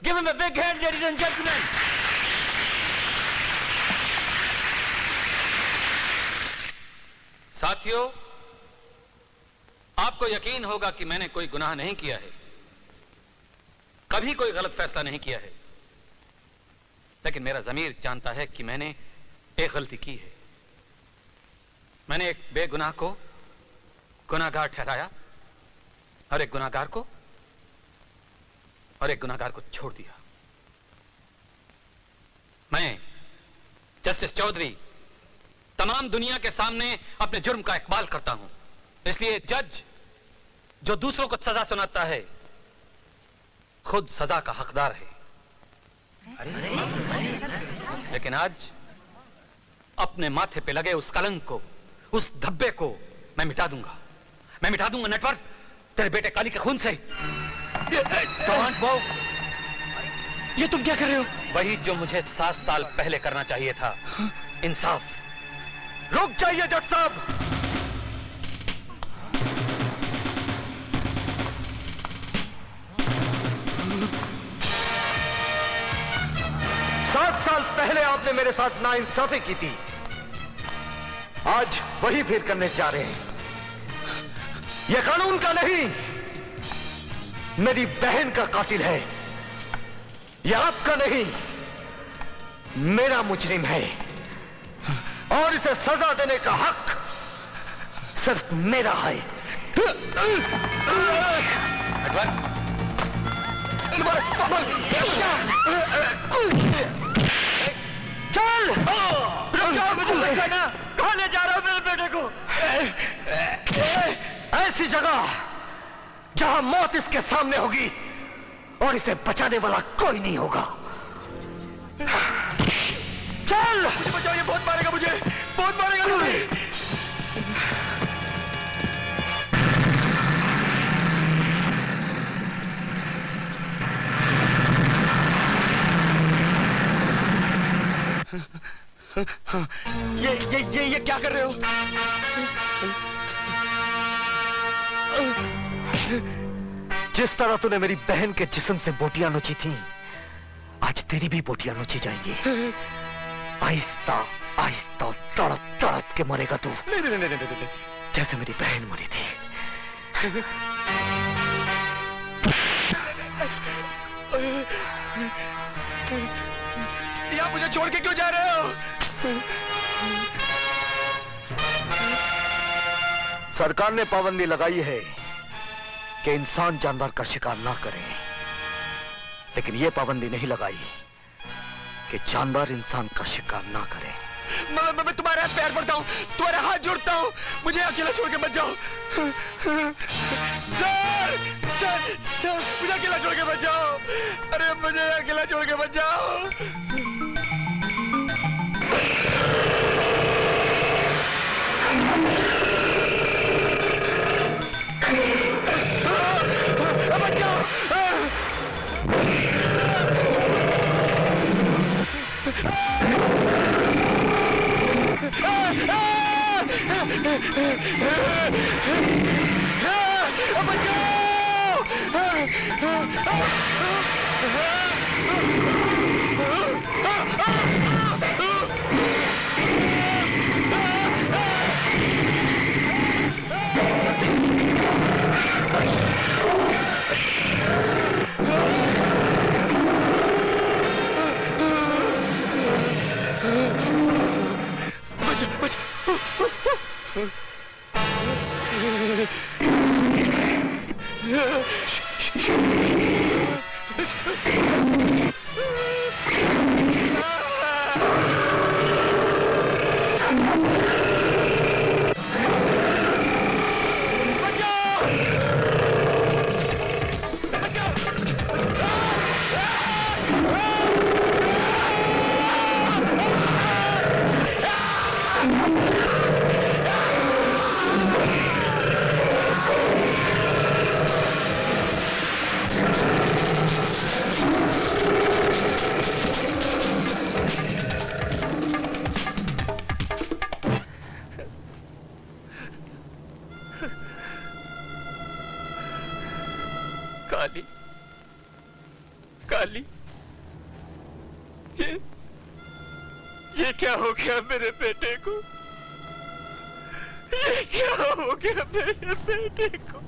Give him a big hand, ladies and gentlemen. साथियों, आपको यकीन होगा कि मैंने कोई गुनाह नहीं किया है, कभी कोई गलत फैसला नहीं किया है, लेकिन मेरा ज़मीर जानता है कि मैंने एक गलती की है। मैंने एक बेगुनाह को गुनाहगार ठहराया और एक गुनाहगार को छोड़ दिया। मैं जस्टिस चौधरी तमाम दुनिया के सामने अपने जुर्म का इकबाल करता हूं। इसलिए जज जो दूसरों को सजा सुनाता है खुद सजा का हकदार है। लेकिन आज अपने माथे पे लगे उस कलंक को, उस धब्बे को मैं मिटा दूंगा नटवर, तेरे बेटे काली के खून से। ये तुम क्या कर रहे हो? वही जो मुझे 7 साल पहले करना चाहिए था, इंसाफ। रुक जाइए जज साहब। साल पहले आपने मेरे साथ नाइंसाफी की थी, आज वही फिर करने जा रहे हैं। यह कानून का नहीं, मेरी बहन का कातिल है। यह आपका नहीं, मेरा मुजरिम है और इसे सजा देने का हक सिर्फ मेरा है। चल, कहां ले जा रहा हूं मेरे बेटे को? ऐसी जगह जहां मौत इसके सामने होगी और इसे बचाने वाला कोई नहीं होगा। चल बचाओ, ये बहुत मारेगा मुझे, बहुत मारेगा मुझे। ये क्या कर रहे हो? जिस तरह तूने मेरी बहन के जिस्म से बोटियां नोची थी, आज तेरी भी बोटियां नोची जाएंगी। आहिस्ता आहिस्ता तड़प तड़प के मरेगा तू। नहीं, जैसे मेरी बहन मरी थी। यहाँ मुझे छोड़ के क्यों जा रहे हो? सरकार ने पाबंदी लगाई है कि इंसान जानवर का शिकार ना करे, लेकिन यह पाबंदी नहीं लगाई कि जानवर इंसान का शिकार ना करे। मैं तुम्हारे हाथ पैर पड़ता हूँ, तुम्हारे हाथ जोड़ता हूँ, मुझे अकेला छोड़ के मत जाओ। सर, मुझे अकेला छोड़ के मत जाओ। अरे मुझे अकेला छोड़ के मत जाओ। काली, ये क्या हो गया मेरे बेटे को? ये क्या हो गया मेरे बेटे को?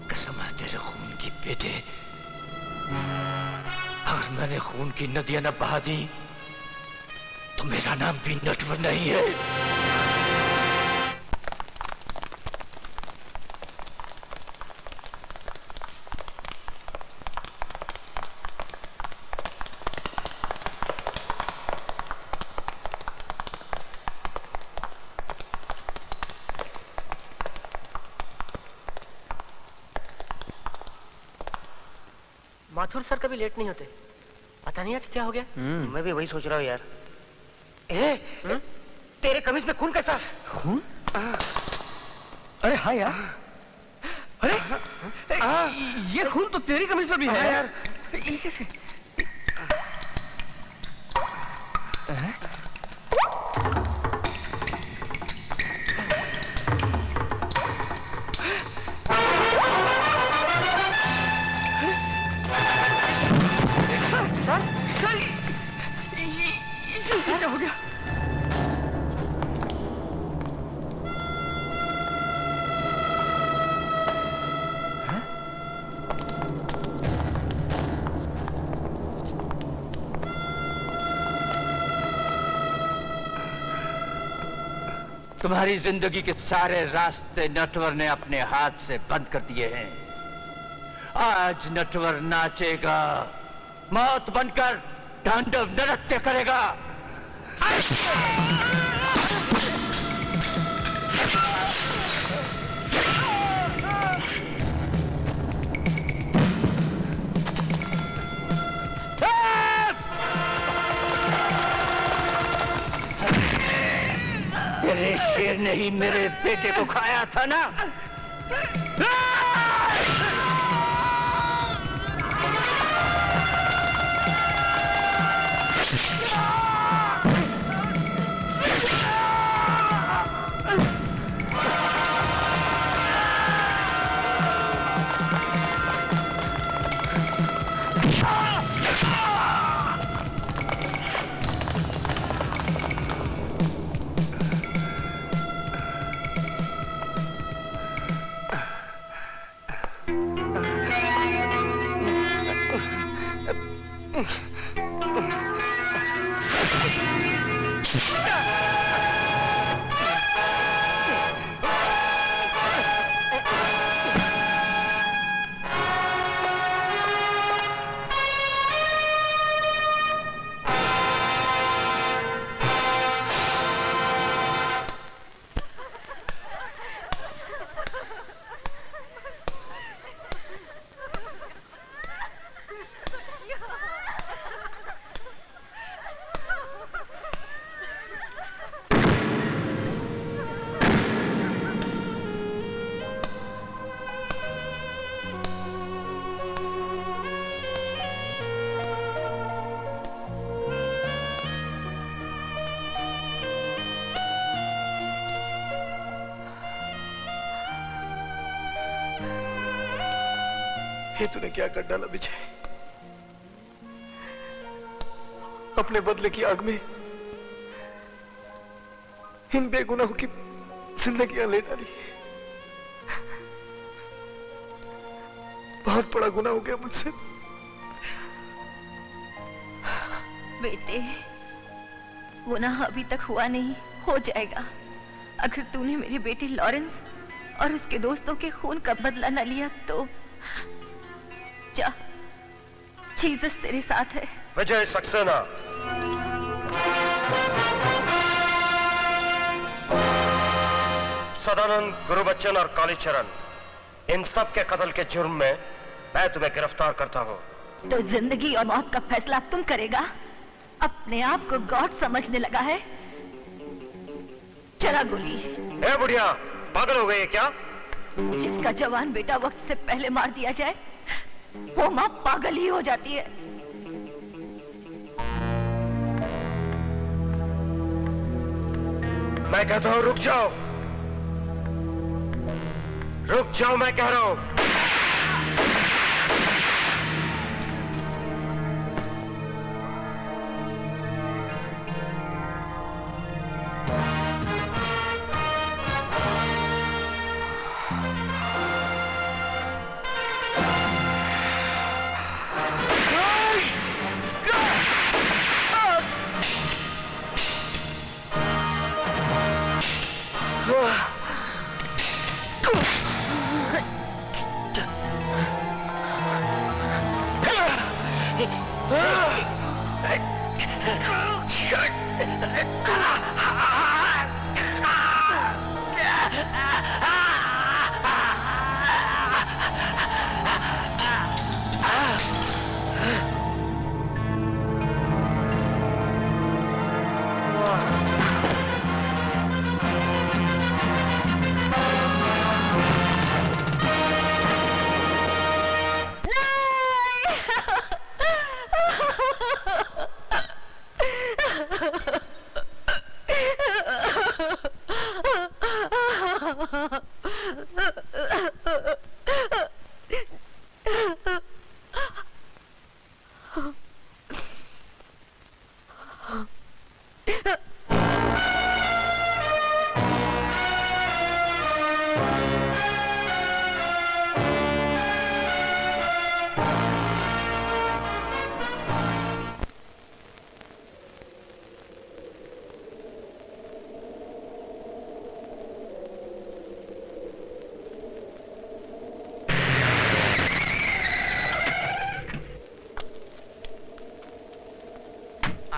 कसम है तेरे खून की बेटे, अगर मैंने खून की नदियां न बहा दी तो मेरा नाम भी नटवर नहीं है। माथुर सर कभी लेट नहीं होते, पता नहीं आज क्या हो गया। मैं भी वही सोच रहा हूँ यार। तेरे कमीज में खून कैसा? खून? अरे हाँ यार, अरे ये खून तो तेरी कमीज पर भी है यार। ये कैसे? क्या हो गया? तुम्हारी जिंदगी के सारे रास्ते नटवर ने अपने हाथ से बंद कर दिए हैं। आज नटवर नाचेगा, मौत बनकर तांडव नृत्य करेगा। तेरे शेर ने ही मेरे बेटे को खाया था ना? ये तूने क्या कर डाला विजय? अपने बदले की आग में इन बेगुनाहों की जिंदगियां ले डाली। बहुत बड़ा गुनाह हो गया मुझसे। बेटे, गुनाह अभी तक हुआ नहीं, हो जाएगा। अगर तूने मेरी बेटी लॉरेंस और उसके दोस्तों के खून का बदला न लिया तो जा, जीसस तेरे साथ है। विजय सक्सेना, सदानंद, गुरुबच्चन और कालीचरण, इन सब के कत्ल के जुर्म में मैं तुम्हें गिरफ्तार करता हूँ। तो जिंदगी और मौत का फैसला तुम करेगा? अपने आप को गॉड समझने लगा है? चला गोली। ए बुढ़िया, पागल हो गई है क्या? जिसका जवान बेटा वक्त से पहले मार दिया जाए वो माँ पागल ही हो जाती है। मैं कहता हूँ रुक जाओ, रुक जाओ, मैं कह रहा हूँ।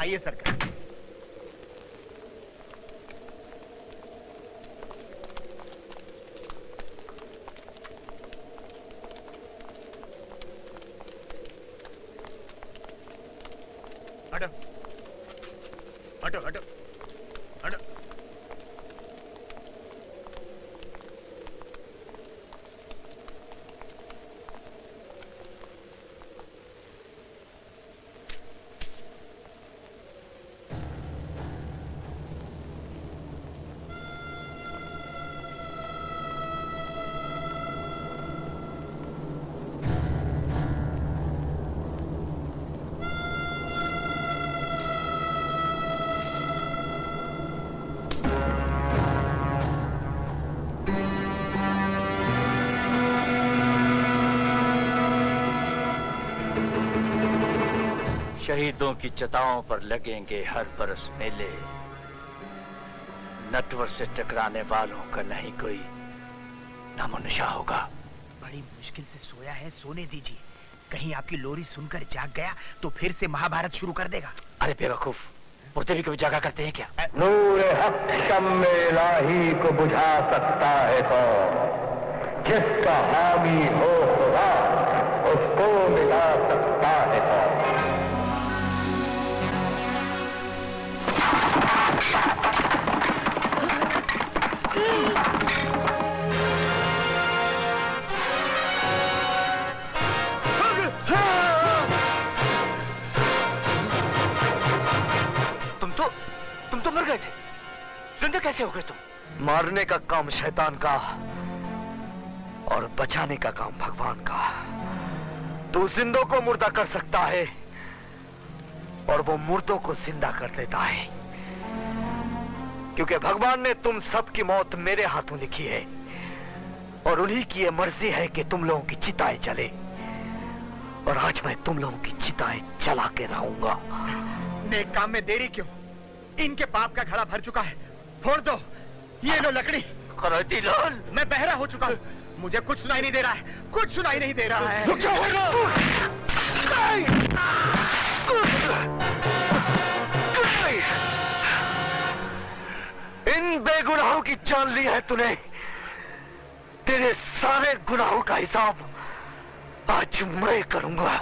आइए सरकार। हटो हटो हटो हटो। शहीदों की चिताओं पर लगेंगे हर बरस मेले। नटवर से टकराने वालों का नहीं कोई नामोनिशा होगा। बड़ी मुश्किल से सोया है, सोने दीजिए। कहीं आपकी लोरी सुनकर जाग गया तो फिर से महाभारत शुरू कर देगा। अरे बेवकूफ, मुर्दे भी कभी जागा करते हैं क्या? नूर हक शम्मे इलाही को बुझा सकता है कौन? जिसका हामी हो खुदा उसको मिला सकता है कौन? तुम तो मर गए थे, जिंदा कैसे हो गए तुम? मारने का काम शैतान का और बचाने का काम भगवान का। तू जिंदों को मुर्दा कर सकता है और वो मुर्दों को जिंदा कर देता है, क्योंकि भगवान ने तुम सबकी मौत मेरे हाथों लिखी है और उन्हीं की ये मर्जी है कि तुम लोगों की चिताएं जले, और आज मैं तुम लोगों की चिताएं जला के रहूंगा। नेक काम में देरी क्यों? इनके पाप का घड़ा भर चुका है, फोड़ दो। ये लो लकड़ी। लाल, मैं बहरा हो चुका हूँ, मुझे कुछ सुनाई नहीं दे रहा है, कुछ सुनाई नहीं दे रहा है। रुक जाओ। इन बेगुनाहों की जान ली है तूने। तेरे सारे गुनाहों का हिसाब आज मैं करूंगा।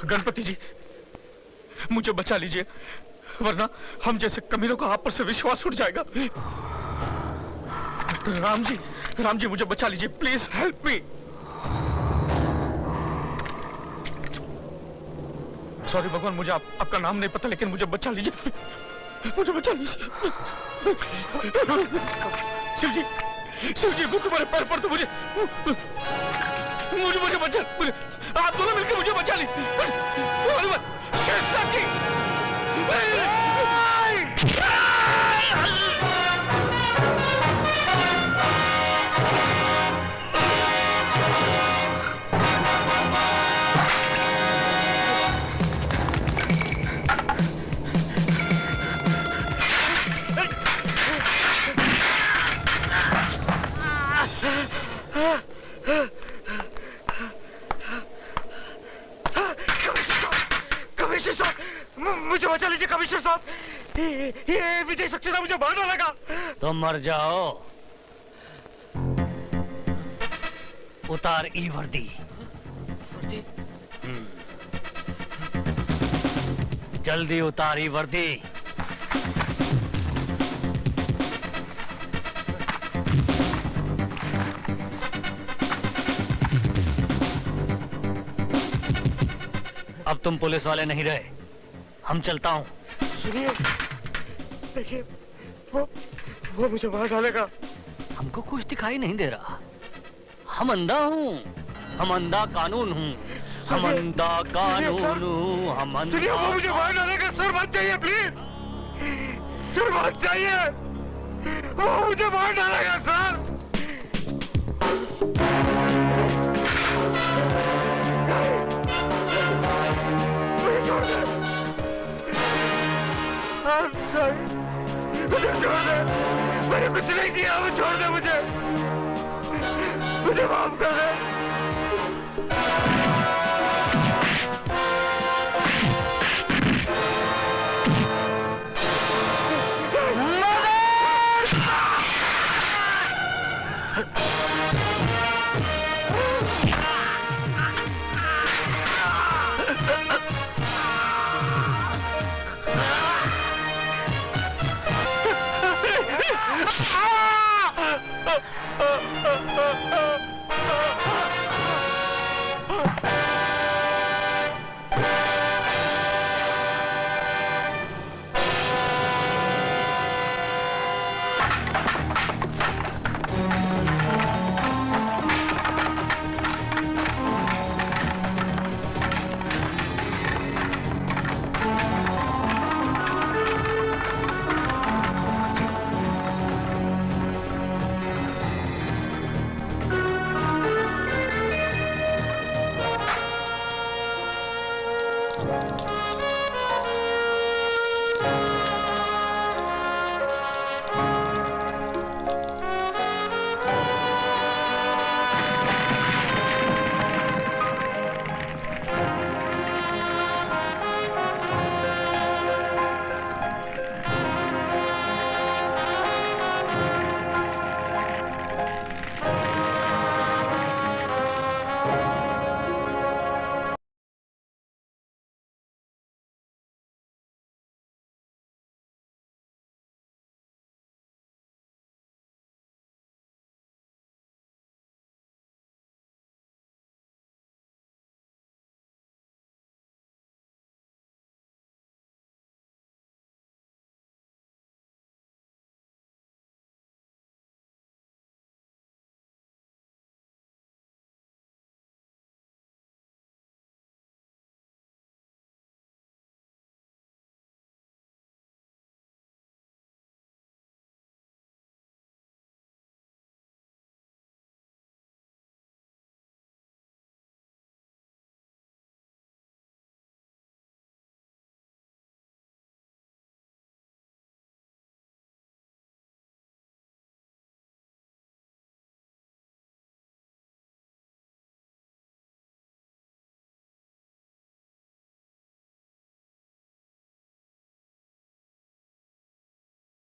गणपति जी, मुझे बचा लीजिए, वरना हम जैसे कमीनों का आप पर से विश्वास उठ जाएगा। राम जी मुझे बचा लीजिए, प्लीज हेल्प मी। सॉरी भगवान, मुझे आपका नाम नहीं पता, लेकिन मुझे बचा लीजिए, मुझे बचा लीजिए। शिव जी वो तुम्हारे पैर पर, तो मुझे बचा, आप दोनों मिलकर मुझे बचा लीजिए। मुझे बचा लीजिए कमिश्नर साहब, ये विजय सक्सेना मुझे मारने लगा। तो मर जाओ, उतार ई वर्दी। जल्दी उतार ई वर्दी। अब तुम पुलिस वाले नहीं रहे, हम चलता हूँ। सुनिए, देखिए, वो मुझे मार डालेगा। हमको कुछ दिखाई नहीं दे रहा, हम अंधा हूँ, हम अंधा कानून हूँ। हमंदा कानूनू हमंदा। सुनिए, वो मुझे बाहर डालेगा। सर मत चाहिए प्लीज, सर मत चाहिए, वो मुझे बाहर डालेगा सर। मुझे छोड़ दे, मैंने कुछ नहीं किया, वो छोड़ दे मुझे, मुझे माफ कर दे।